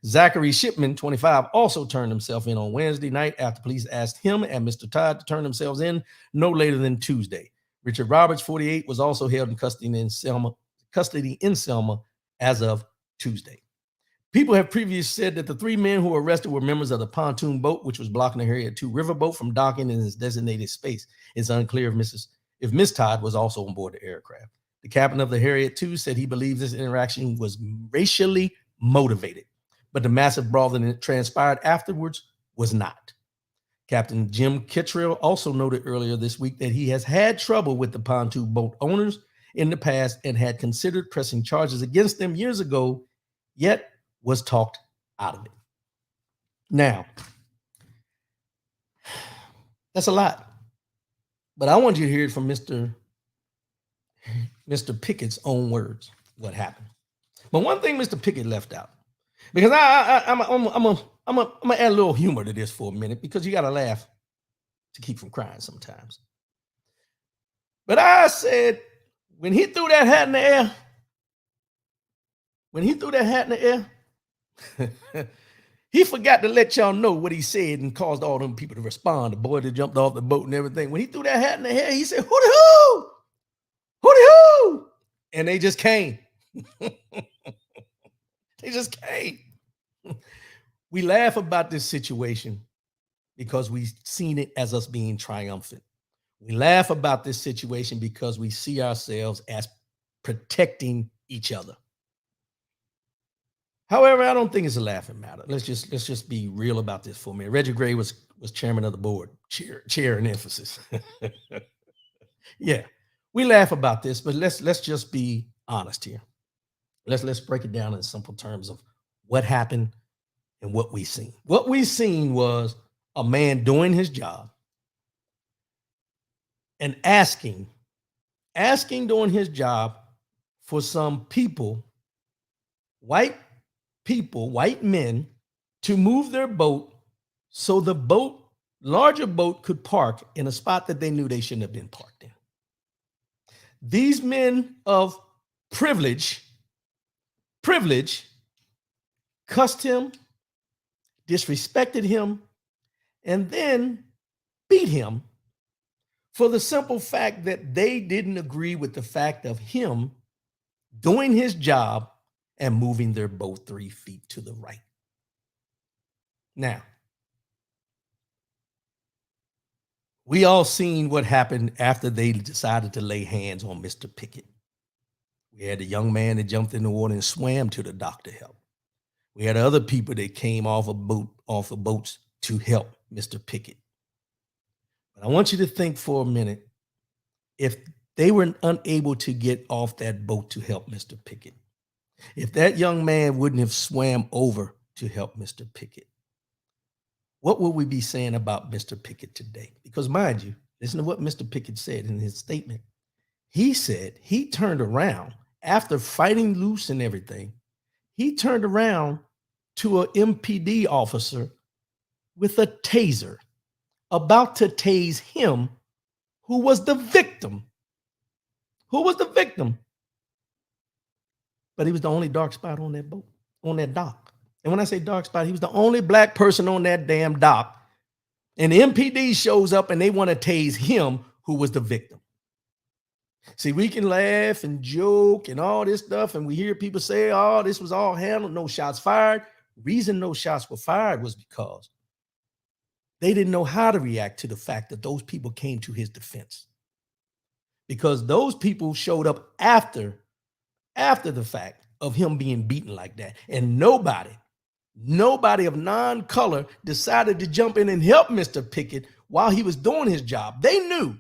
Zachary Shipman, 25, also turned himself in on Wednesday night after police asked him and Mr. Todd to turn themselves in no later than Tuesday. Richard Roberts, 48, was also held in custody in Selma as of Tuesday. People have previously said that the 3 men who were arrested were members of the pontoon boat, which was blocking the Harriet II riverboat from docking in its designated space. It's unclear if Miss Todd was also on board the aircraft. The captain of the Harriet II said he believes this interaction was racially motivated, but the massive brawl that transpired afterwards was not. Captain Jim Kittrell also noted earlier this week that he has had trouble with the pontoon boat owners in the past and had considered pressing charges against them years ago, yet was talked out of it. Now, that's a lot, but I want you to hear it from Mr. Pickett's own words, what happened. But one thing Mr. Pickett left out, because I'm gonna add a little humor to this for a minute, because you got to laugh to keep from crying sometimes. But I said, when he threw that hat in the air, he forgot to let y'all know what he said and caused all them people to respond. The boy that jumped off the boat and everything. When he threw that hat in the air, he said, "Hooty-hoo! Hooty-hoo!" And they just came. They just came. We laugh about this situation because we've seen it as us being triumphant. We laugh about this situation because we see ourselves as protecting each other. However, I don't think it's a laughing matter. Let's just be real about this for a minute. Reggie Gray was chairman of the board, chair in emphasis. Yeah, we laugh about this, but let's just be honest here. Let's break it down in simple terms of what happened and what we seen. What we seen was a man doing his job and asking doing his job for some people, white men, to move their boat so the larger boat could park in a spot that they knew they shouldn't have been parked in. These men of privilege cussed him, disrespected him, and then beat him for the simple fact that they didn't agree with the fact of him doing his job and moving their boat 3 feet to the right. Now, we all seen what happened after they decided to lay hands on Mr. Pickett. We had a young man that jumped in the water and swam to the dock to help. We had other people that came off of boats to help Mr. Pickett. But I want you to think for a minute, if they were unable to get off that boat to help Mr. Pickett, if that young man wouldn't have swam over to help Mr. Pickett, what would we be saying about Mr. Pickett today? Because mind you, listen to what Mr. Pickett said in his statement. He said he turned around after fighting loose and everything. He turned around to an MPD officer with a taser, about to tase him, who was the victim. But he was the only dark spot on that boat, on that dock. And when I say dark spot, he was the only black person on that damn dock. And the MPD shows up and they want to tase him, who was the victim. See, we can laugh and joke and all this stuff, and we hear people say, "Oh, this was all handled, no shots fired." The reason no shots were fired was because they didn't know how to react to the fact that those people came to his defense. Because those people showed up after the fact of him being beaten like that. And nobody Nobody of non-color decided to jump in and help Mr. Pickett while he was doing his job. They knew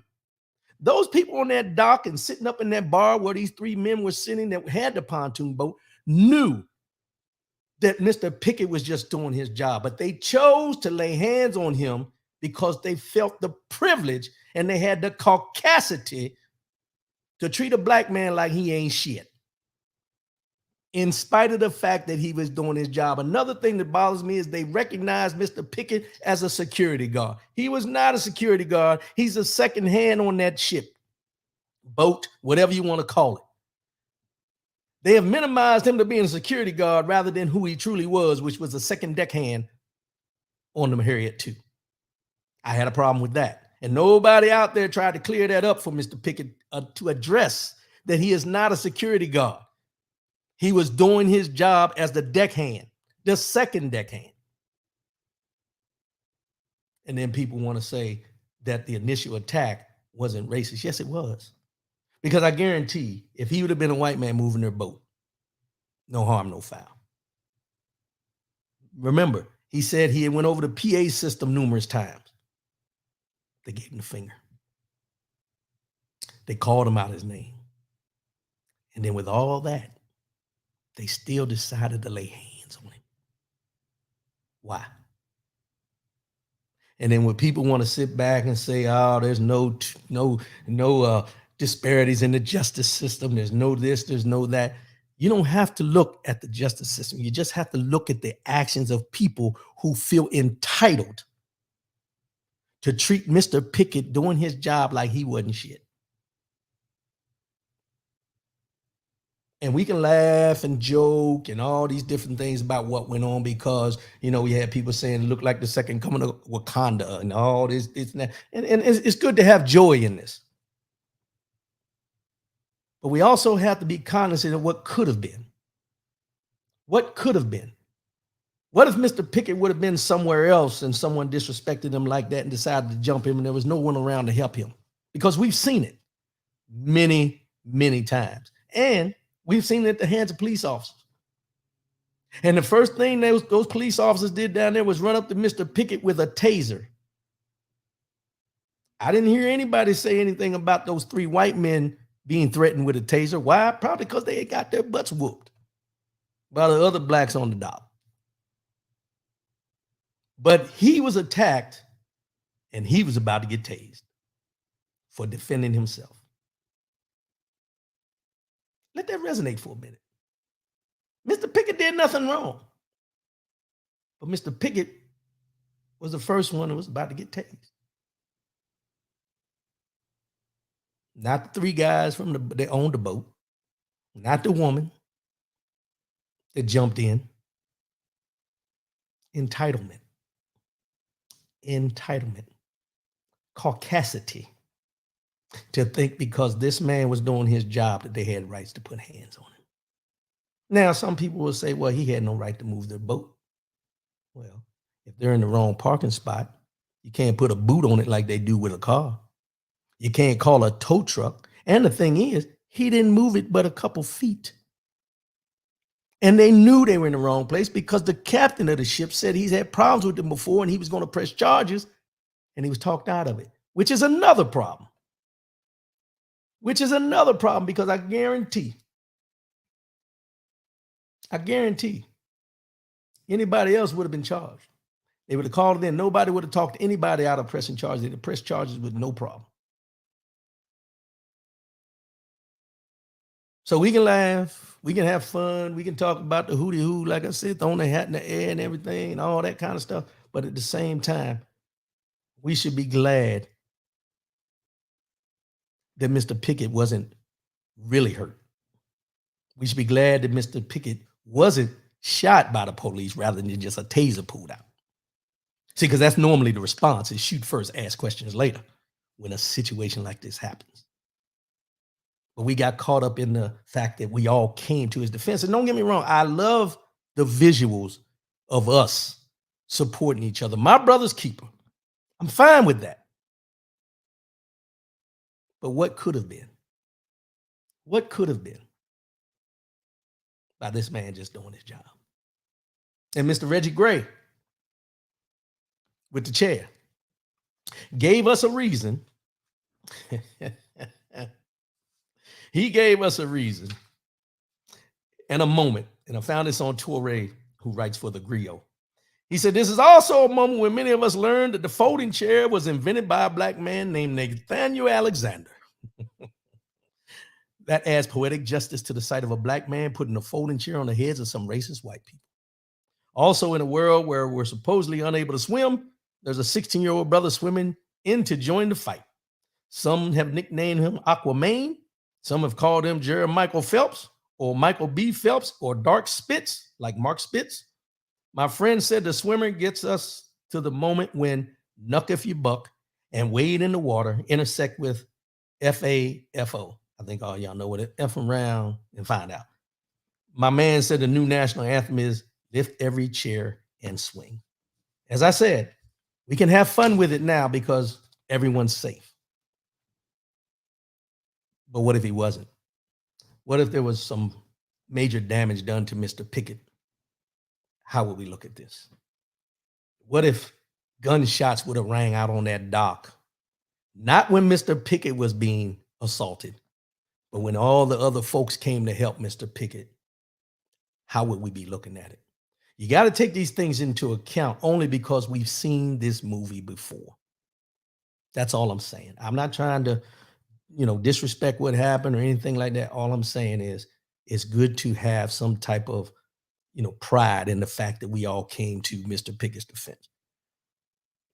those people on that dock and sitting up in that bar where these three men were sitting that had the pontoon boat knew that Mr. Pickett was just doing his job, but they chose to lay hands on him because they felt the privilege and they had the caucasity to treat a black man like he ain't shit, in spite of the fact that he was doing his job. Another thing that bothers me is they recognize Mr. Pickett as a security guard. He was not a security guard. He's a second hand on that ship, boat, whatever you want to call it. They have minimized him to being a security guard rather than who he truly was, which was a second deckhand on the Harriet II. I had a problem with that. And nobody out there tried to clear that up for Mr. Pickett to address that he is not a security guard. He was doing his job as the deckhand, the second deckhand. And then people want to say that the initial attack wasn't racist. Yes, it was. Because I guarantee if he would have been a white man moving their boat, no harm, no foul. Remember, he said he had went over the PA system numerous times. They gave him the finger. They called him out his name. And then with all that, they still decided to lay hands on him. Why? And then when people want to sit back and say, oh, there's no disparities in the justice system, there's no this, there's no that. You don't have to look at the justice system. You just have to look at the actions of people who feel entitled to treat Mr. Pickett doing his job like he wasn't shit. And we can laugh and joke and all these different things about what went on because, we had people saying it looked like the second coming of Wakanda and all this and that. And it's good to have joy in this. But we also have to be cognizant of what could have been. What could have been? What if Mr. Pickett would have been somewhere else and someone disrespected him like that and decided to jump him and there was no one around to help him? Because we've seen it many, many times. And we've seen it at the hands of police officers. And the first thing those police officers did down there was run up to Mr. Pickett with a taser. I didn't hear anybody say anything about those three white men being threatened with a taser. Why? Probably because they had got their butts whooped by the other blacks on the dock. But he was attacked and he was about to get tased for defending himself. Let that resonate for a minute. Mr. Pickett did nothing wrong. But Mr. Pickett was the first one who was about to get tased. Not the three guys that owned the boat. Not the woman that jumped in. Entitlement. Caucasity. To think because this man was doing his job that they had rights to put hands on him. Now, some people will say, well, he had no right to move their boat. Well, if they're in the wrong parking spot, you can't put a boot on it like they do with a car. You can't call a tow truck. And the thing is, he didn't move it but a couple feet. And they knew they were in the wrong place because the captain of the ship said he's had problems with them before and he was going to press charges and he was talked out of it, which is another problem. Because I guarantee anybody else would have been charged. They would have called it in. Nobody would have talked anybody out of pressing charges. They'd have pressed charges with no problem. So we can laugh, we can have fun, we can talk about the hootie hoo, like I said, throwing the hat in the air and everything and all that kind of stuff. But at the same time, we should be glad that Mr. Pickett wasn't really hurt. We should be glad that Mr. Pickett wasn't shot by the police rather than just a taser pulled out. See, because that's normally the response is shoot first, ask questions later when a situation like this happens. But we got caught up in the fact that we all came to his defense. And don't get me wrong, I love the visuals of us supporting each other. My brother's keeper. I'm fine with that. But what could have been? What could have been by this man just doing his job? And Mr. Reggie Gray with the chair gave us a reason. He gave us a reason and a moment. And I found this on Toure, who writes for the Griot. He said, this is also a moment when many of us learned that the folding chair was invented by a black man named Nathaniel Alexander. That adds poetic justice to the sight of a black man putting a folding chair on the heads of some racist white people. Also, in a world where we're supposedly unable to swim, there's a 16-year-old brother swimming in to join the fight. Some have nicknamed him Aquaman. Some have called him Jerry Michael Phelps or Michael B. Phelps or Dark Spitz, like Mark Spitz. My friend said the swimmer gets us to the moment when knuck if you buck and wade in the water intersect with FAFO. I think all y'all know what it F around and find out. My man said the new national anthem is lift every chair and swing. As I said, we can have fun with it now because everyone's safe. But what if he wasn't? What if there was some major damage done to Mr. Pickett? How would we look at this? What if gunshots would have rang out on that dock? Not when Mr. Pickett was being assaulted, but when all the other folks came to help Mr. Pickett. How would we be looking at it? You got to take these things into account only because we've seen this movie before. That's all I'm saying. I'm not trying to, disrespect what happened or anything like that. All I'm saying is it's good to have some type of, pride in the fact that we all came to Mr. Pickett's defense.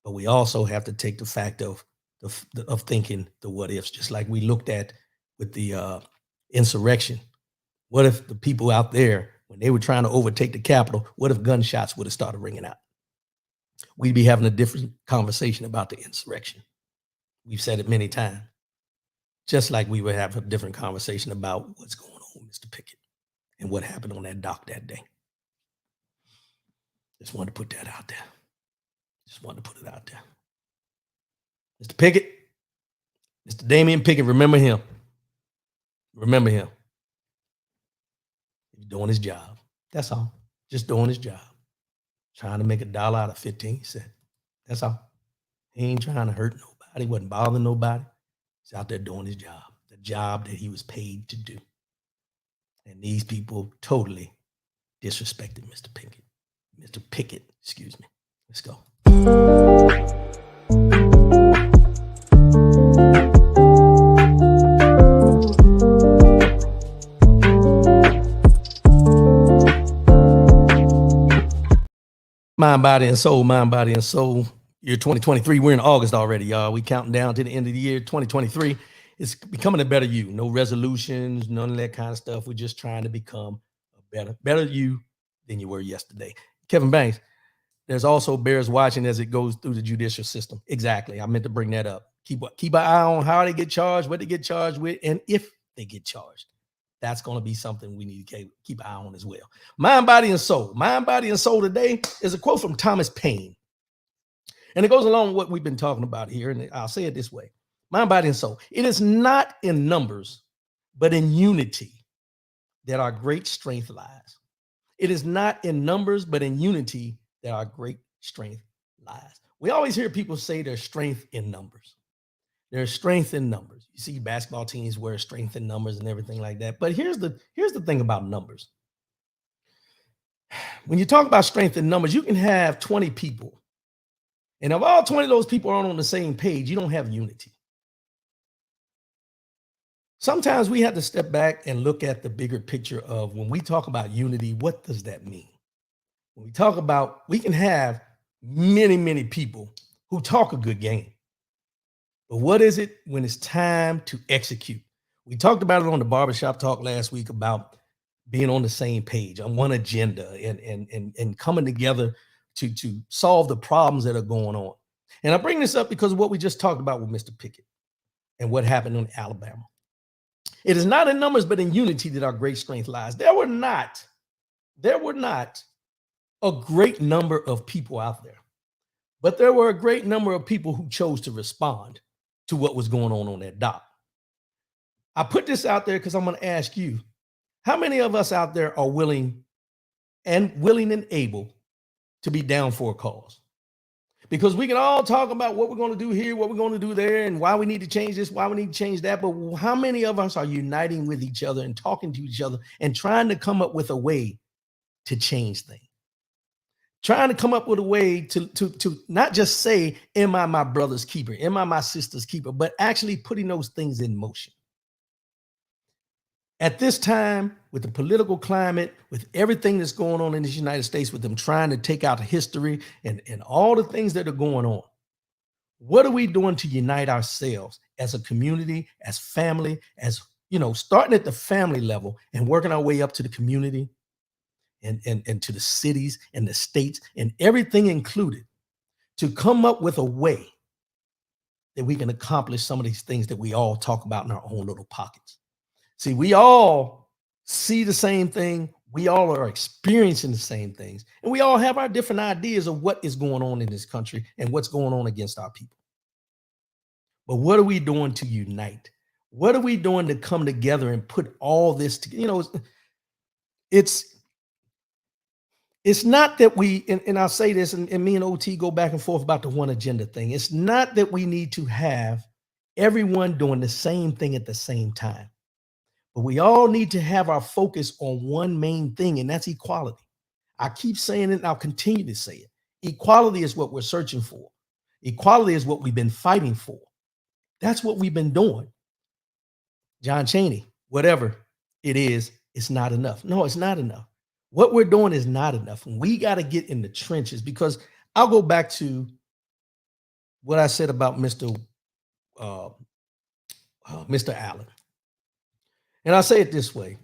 But we also have to take the fact of thinking the what ifs, just like we looked at with the insurrection. What if the people out there, when they were trying to overtake the Capitol, what if gunshots would have started ringing out? We'd be having a different conversation about the insurrection. We've said it many times. Just like we would have a different conversation about what's going on with Mr. Pickett and what happened on that dock that day. Just wanted to put that out there. Just wanted to put it out there. Mr. Pickett, Mr. Damian Pickett, remember him. Remember him. He's doing his job. That's all. Just doing his job. Trying to make $1 out of 15 cents. That's all. He ain't trying to hurt nobody. Wasn't bothering nobody. He's out there doing his job. The job that he was paid to do. And these people totally disrespected Mr. Pickett. Mr. Pickett, excuse me. Let's go. Mind, body, and soul, mind, body, and soul. Year 2023. We're in August already, y'all. We counting down to the end of the year 2023. It's becoming a better you. No resolutions, none of that kind of stuff. We're just trying to become a better you than you were yesterday. Kevin Banks, there's also bears watching as it goes through the judicial system. Exactly. I meant to bring that up. Keep an eye on how they get charged, what they get charged with, and if they get charged. That's going to be something we need to keep an eye on as well. Mind, body, and soul. Mind, body, and soul today is a quote from Thomas Paine. And it goes along with what we've been talking about here. And I'll say it this way. Mind, body, and soul. It is not in numbers, but in unity that our great strength lies. It is not in numbers, but in unity that our great strength lies. We always hear people say there's strength in numbers. There's strength in numbers. You see basketball teams wear strength in numbers and everything like that. But here's the thing about numbers. When you talk about strength in numbers, you can have 20 people. And if all 20 of those people aren't on the same page, you don't have unity. Sometimes we have to step back and look at the bigger picture of when we talk about unity, what does that mean? When we talk about, we can have many, many people who talk a good game. But what is it when it's time to execute? We talked about it on the barbershop talk last week about being on the same page, on one agenda, and coming together to solve the problems that are going on. And I bring this up because of what we just talked about with Mr. Pickett and what happened in Alabama. It is not in numbers, but in unity that our great strength lies. There were not a great number of people out there, but there were a great number of people who chose to respond to what was going on that dock. I put this out there because I'm going to ask you, how many of us out there are willing and able to be down for a cause. Because we can all talk about what we're going to do here, what we're going to do there, and why we need to change this, why we need to change that. But how many of us are uniting with each other and talking to each other and trying to come up with a way to change things? Trying to come up with a way to not just say, am I my brother's keeper? Am I my sister's keeper? But actually putting those things in motion. At this time, with the political climate, with everything that's going on in the United States, with them trying to take out history and all the things that are going on, what are we doing to unite ourselves as a community, as family, as, starting at the family level and working our way up to the community and to the cities and the states and everything included, to come up with a way that we can accomplish some of these things that we all talk about in our own little pockets. See, we all see the same thing. We all are experiencing the same things. And we all have our different ideas of what is going on in this country and what's going on against our people. But what are we doing to unite? What are we doing to come together and put all this together? It's not that we, and I'll say this, and me and OT go back and forth about the one agenda thing. It's not that we need to have everyone doing the same thing at the same time. But we all need to have our focus on one main thing, and that's equality. I keep saying it, and I'll continue to say it. Equality is what we're searching for. Equality is what we've been fighting for. That's what we've been doing. John Cheney, whatever it is, it's not enough. No, it's not enough. What we're doing is not enough. And we got to get in the trenches, because I'll go back to what I said about Mr. Allen. And I'll say it this way.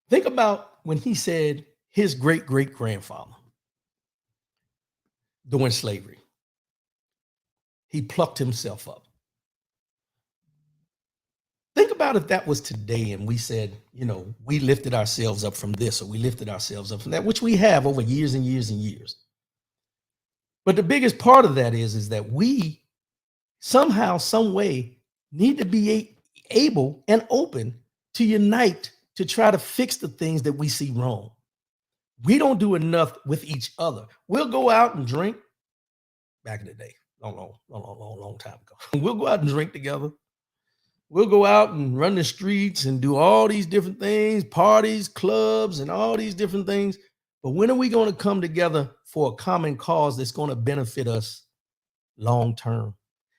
Think about when he said his great-great-grandfather during slavery, he plucked himself up. Think about if that was today and we said, we lifted ourselves up from this, or we lifted ourselves up from that, which we have over years and years and years. But the biggest part of that is that we somehow, some way need to be able and open to unite to try to fix the things that we see wrong. We don't do enough with each other. We'll go out and drink. Back in the day, long time ago. We'll go out and drink together. We'll go out and run the streets and do all these different things, parties, clubs, and all these different things. But when are we going to come together for a common cause that's going to benefit us long term?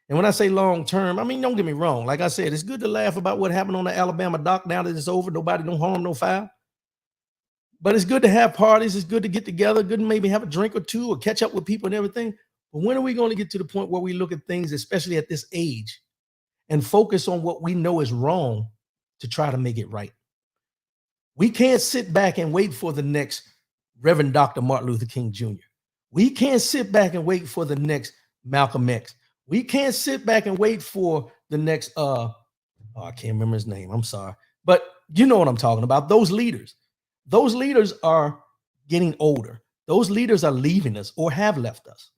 And when I say long term, I mean, don't get me wrong. Like I said, it's good to laugh about what happened on the Alabama dock now that it's over. Nobody, no harm, no foul. But it's good to have parties. It's good to get together, good to maybe have a drink or two or catch up with people and everything. But when are we going to get to the point where we look at things, especially at this age, and focus on what we know is wrong to try to make it right? We can't sit back and wait for the next Reverend Dr. Martin Luther King Jr. We can't sit back and wait for the next Malcolm X. We can't sit back and wait for the next, I can't remember his name. I'm sorry. But you know what I'm talking about. Those leaders are getting older. Those leaders are leaving us or have left us.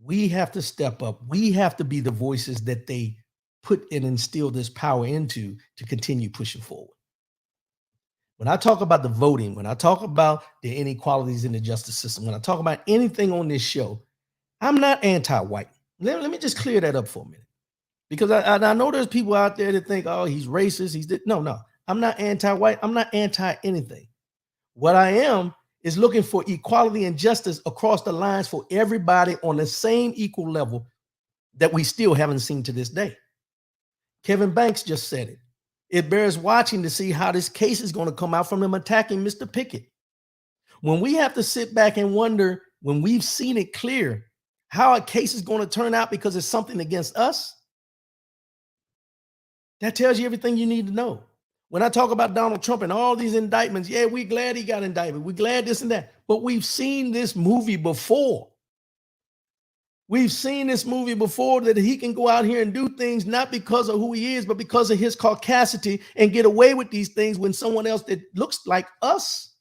We have to step up. We have to be the voices that they put and instill this power into to continue pushing forward. When I talk about the voting, when I talk about the inequalities in the justice system, when I talk about anything on this show, I'm not anti-white. Let me just clear that up for a minute, because I know there's people out there that think, oh, he's racist. No, I'm not anti-white. I'm not anti-anything. What I am is looking for equality and justice across the lines for everybody on the same equal level that we still haven't seen to this day. Kevin Banks just said it. It bears watching to see how this case is going to come out from them attacking Mr. Pickett. When we have to sit back and wonder, when we've seen it clear, how a case is going to turn out because it's something against us, that tells you everything you need to know. When I talk about Donald Trump and all these indictments, yeah, we're glad he got indicted. We're glad this and that. But we've seen this movie before. We've seen this movie before, that he can go out here and do things not because of who he is, but because of his caucasity, and get away with these things when someone else that looks like us,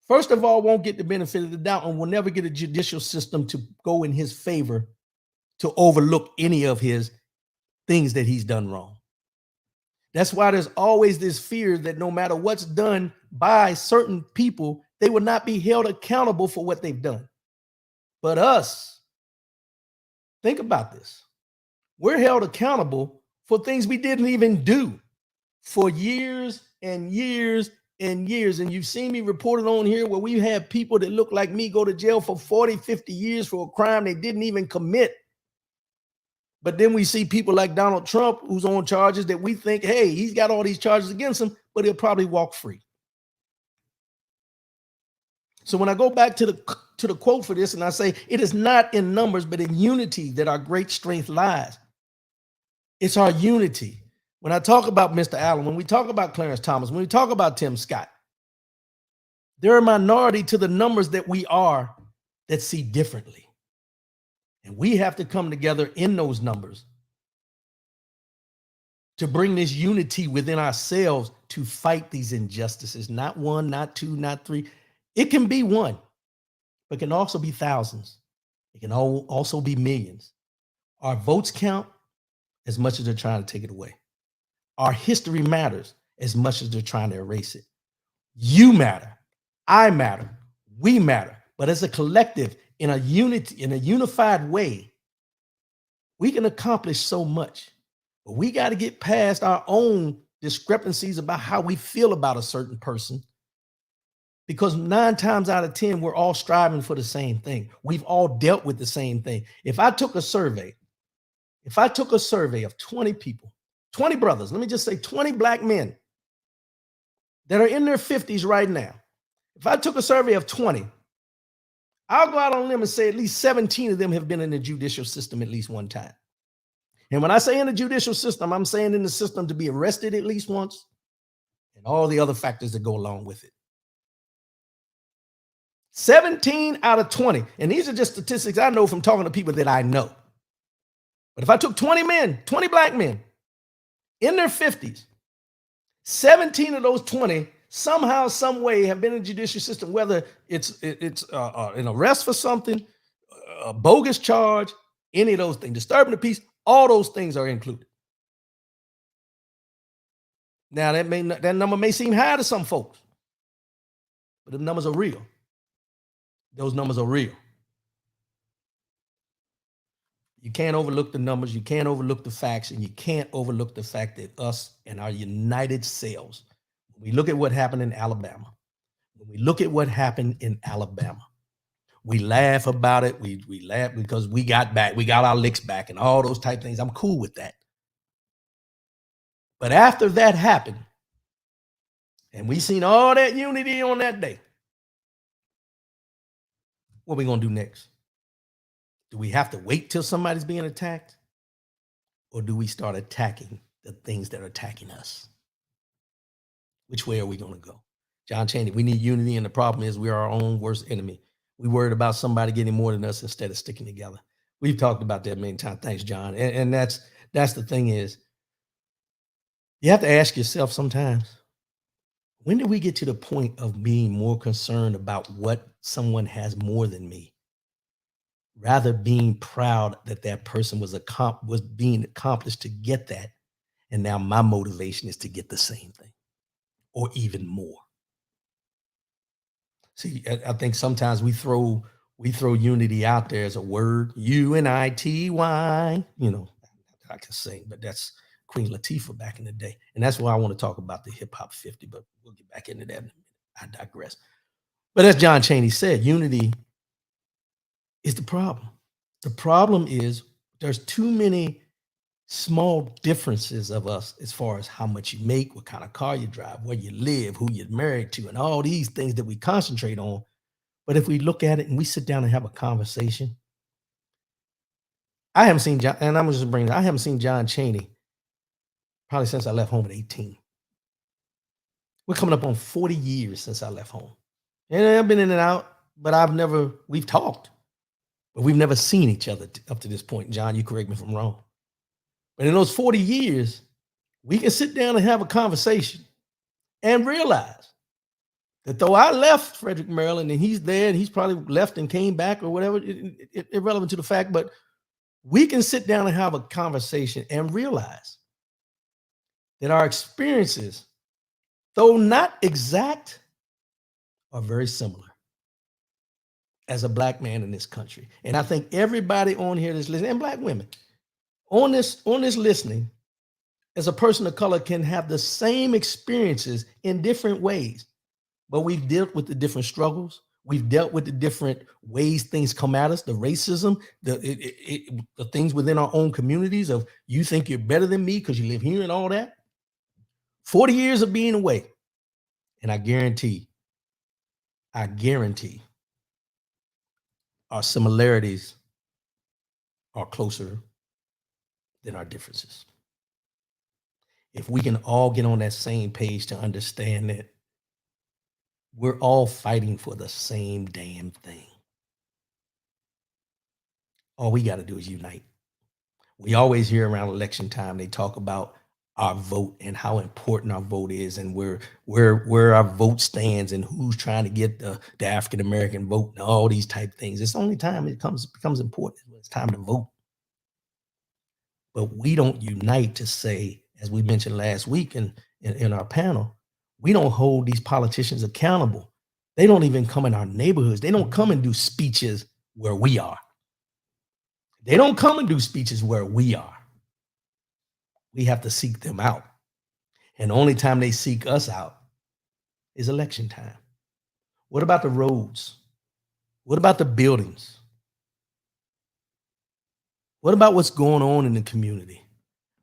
first of all, won't get the benefit of the doubt and will never get a judicial system to go in his favor to overlook any of his things that he's done wrong. That's why there's always this fear that no matter what's done by certain people, they would not be held accountable for what they've done. But us, think about this. We're held accountable for things we didn't even do for years and years and years. And you've seen me reported on here where we have people that look like me go to jail for 40, 50 years for a crime they didn't even commit. But then we see people like Donald Trump, who's on charges that we think, hey, he's got all these charges against him, but he'll probably walk free. So when I go back to the quote for this, and I say, it is not in numbers, but in unity that our great strength lies. It's our unity. When I talk about Mr. Allen, when we talk about Clarence Thomas, when we talk about Tim Scott, they're a minority to the numbers that we are that see differently. And we have to come together in those numbers to bring this unity within ourselves to fight these injustices. Not one, not two, not three. It can be one, but it can also be thousands. It can also be millions. Our votes count as much as they're trying to take it away. Our history matters as much as they're trying to erase it. You matter. I matter. We matter. But as a collective, in a unity, in a unified way, we can accomplish so much. But we got to get past our own discrepancies about how we feel about a certain person. Because 9 times out of 10, we're all striving for the same thing. We've all dealt with the same thing. If I took a survey of 20 people, 20 brothers, let me just say 20 black men that are in their 50s right now. If I took a survey of 20, I'll go out on a limb and say at least 17 of them have been in the judicial system at least one time. And when I say in the judicial system, I'm saying in the system to be arrested at least once and all the other factors that go along with it. 17 out of 20. And these are just statistics I know from talking to people that I know. But if I took 20 men, 20 black men in their 50s, 17 of those 20 somehow, some way have been in the judicial system, whether it's an arrest for something, a bogus charge, any of those things, disturbing the peace, all those things are included. Now, that number may seem high to some folks, but the numbers are real. Those numbers are real. You can't overlook the numbers. You can't overlook the facts, and you can't overlook the fact that us and our united selves, when we look at what happened in Alabama, we laugh about it. We laugh because we got our licks back and all those type things. I'm cool with that. But after that happened, and we seen all that unity on that day, what are we going to do next? Do we have to wait till somebody's being attacked? Or do we start attacking the things that are attacking us? Which way are we going to go? John Chaney, we need unity, and the problem is we are our own worst enemy. We worried about somebody getting more than us instead of sticking together. We've talked about that many times. Thanks, John. And that's the thing is, you have to ask yourself sometimes, when did we get to the point of being more concerned about what someone has more than me, rather being proud that that person was being accomplished to get that, and now my motivation is to get the same thing or even more? See, I think sometimes we throw unity out there as a word, unity. You know, I can sing, but that's Queen Latifah back in the day. And that's why I want to talk about the hip hop 50, but we'll get back into that in a minute. I digress. But as John Chaney said, unity is the problem. The problem is there's too many small differences of us as far as how much you make, what kind of car you drive, where you live, who you're married to, and all these things that we concentrate on. But if we look at it and we sit down and have a conversation, I haven't seen John Chaney probably since I left home at 18. We're coming up on 40 years since I left home. And I've been in and out, but we've talked, but we've never seen each other up to this point. John, you correct me if I'm wrong. But in those 40 years, we can sit down and have a conversation and realize that though I left Frederick, Maryland, and he's there, and he's probably left and came back or whatever, irrelevant to the fact, but we can sit down and have a conversation and realize that our experiences, though not exact, are very similar as a black man in this country. And I think everybody on here that's listening, and black women, on this listening, as a person of color can have the same experiences in different ways, but we've dealt with the different struggles. We've dealt with the different ways things come at us, the racism, the things within our own communities of you think you're better than me because you live here and all that. 40 years of being away. And I guarantee our similarities are closer than our differences. If we can all get on that same page to understand that we're all fighting for the same damn thing. All we got to do is unite. We always hear around election time, they talk about our vote and how important our vote is and where our vote stands and who's trying to get the African-American vote and all these type things. It's the only time it becomes important when it's time to vote. But we don't unite to say, as we mentioned last week in our panel, we don't hold these politicians accountable. They don't even come in our neighborhoods. They don't come and do speeches where we are. They don't come and do speeches where we are. We have to seek them out. And the only time they seek us out is election time. What about the roads? What about the buildings? What about what's going on in the community?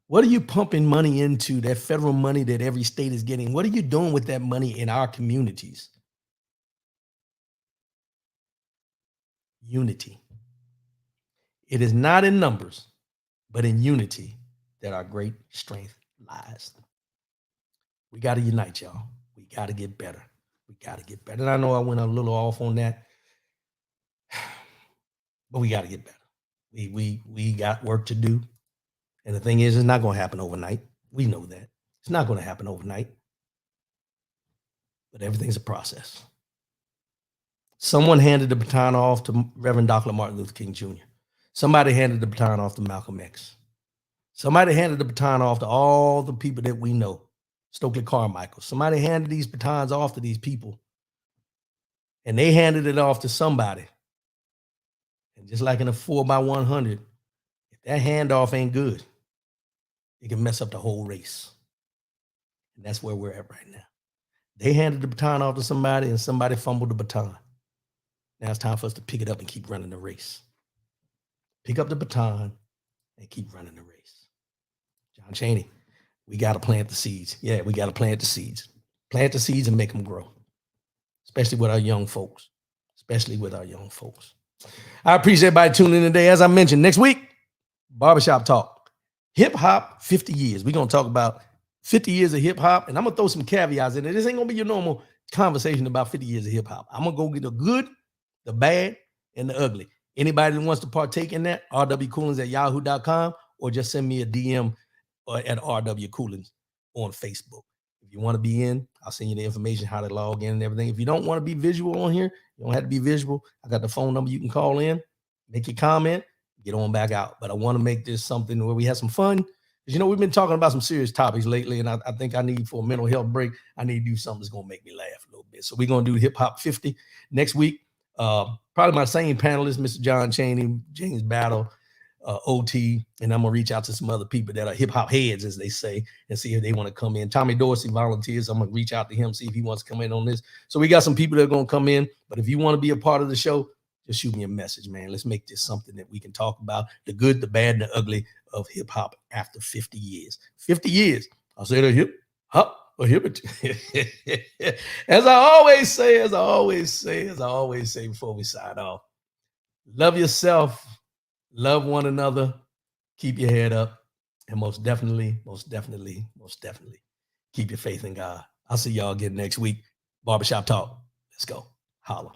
What are you pumping money into, that federal money that every state is getting? What are you doing with that money in our communities? Unity. It is not in numbers, but in unity that our great strength lies. We got to unite, y'all. We got to get better. We got to get better. And I know I went a little off on that, but we got to get better. We got work to do. And the thing is, it's not going to happen overnight. We know that. It's not going to happen overnight. But everything's a process. Someone handed the baton off to Reverend Dr. Martin Luther King Jr. Somebody handed the baton off to Malcolm X. Somebody handed the baton off to all the people that we know. Stokely Carmichael. Somebody handed these batons off to these people. And they handed it off to somebody. And just like in a 4x100, if that handoff ain't good, it can mess up the whole race. And that's where we're at right now. They handed the baton off to somebody and somebody fumbled the baton. Now it's time for us to pick it up and keep running the race. Pick up the baton and keep running the race. John Chaney, we got to plant the seeds. Yeah, we got to plant the seeds. Plant the seeds and make them grow, especially with our young folks. I appreciate everybody tuning in today. As I mentioned, next week, Barbershop Talk. Hip hop, 50 years. We're going to talk about 50 years of hip hop, and I'm going to throw some caveats in it. This ain't going to be your normal conversation about 50 years of hip hop. I'm going to go get the good, the bad, and the ugly. Anybody that wants to partake in that, rwcoolins@yahoo.com, or just send me a DM at rwcoolins on Facebook. If you want to be in, I'll send you the information, how to log in and everything. If you don't want to be visual on here, you don't have to be visual. I got the phone number you can call in, make your comment, get on back out. But I want to make this something where we have some fun. Because, we've been talking about some serious topics lately, and I think I need, for a mental health break, I need to do something that's going to make me laugh a little bit. So we're going to do Hip Hop 50 next week. Probably my same panelists, Mr. John Chaney, James Battle, OT, and I'm going to reach out to some other people that are hip hop heads, as they say, and see if they want to come in. Tommy Dorsey volunteers. I'm going to reach out to him, see if he wants to come in on this. So we got some people that are going to come in, but if you want to be a part of the show, just shoot me a message, man. Let's make this something that we can talk about, the good, the bad, and the ugly of hip hop after 50 years. 50 years. I'll say the hip hop or hip it. As I always say before we sign off, love yourself, love one another, keep your head up, and most definitely, keep your faith in God. I'll see y'all again next week. Barbershop Talk. Let's go. Holla.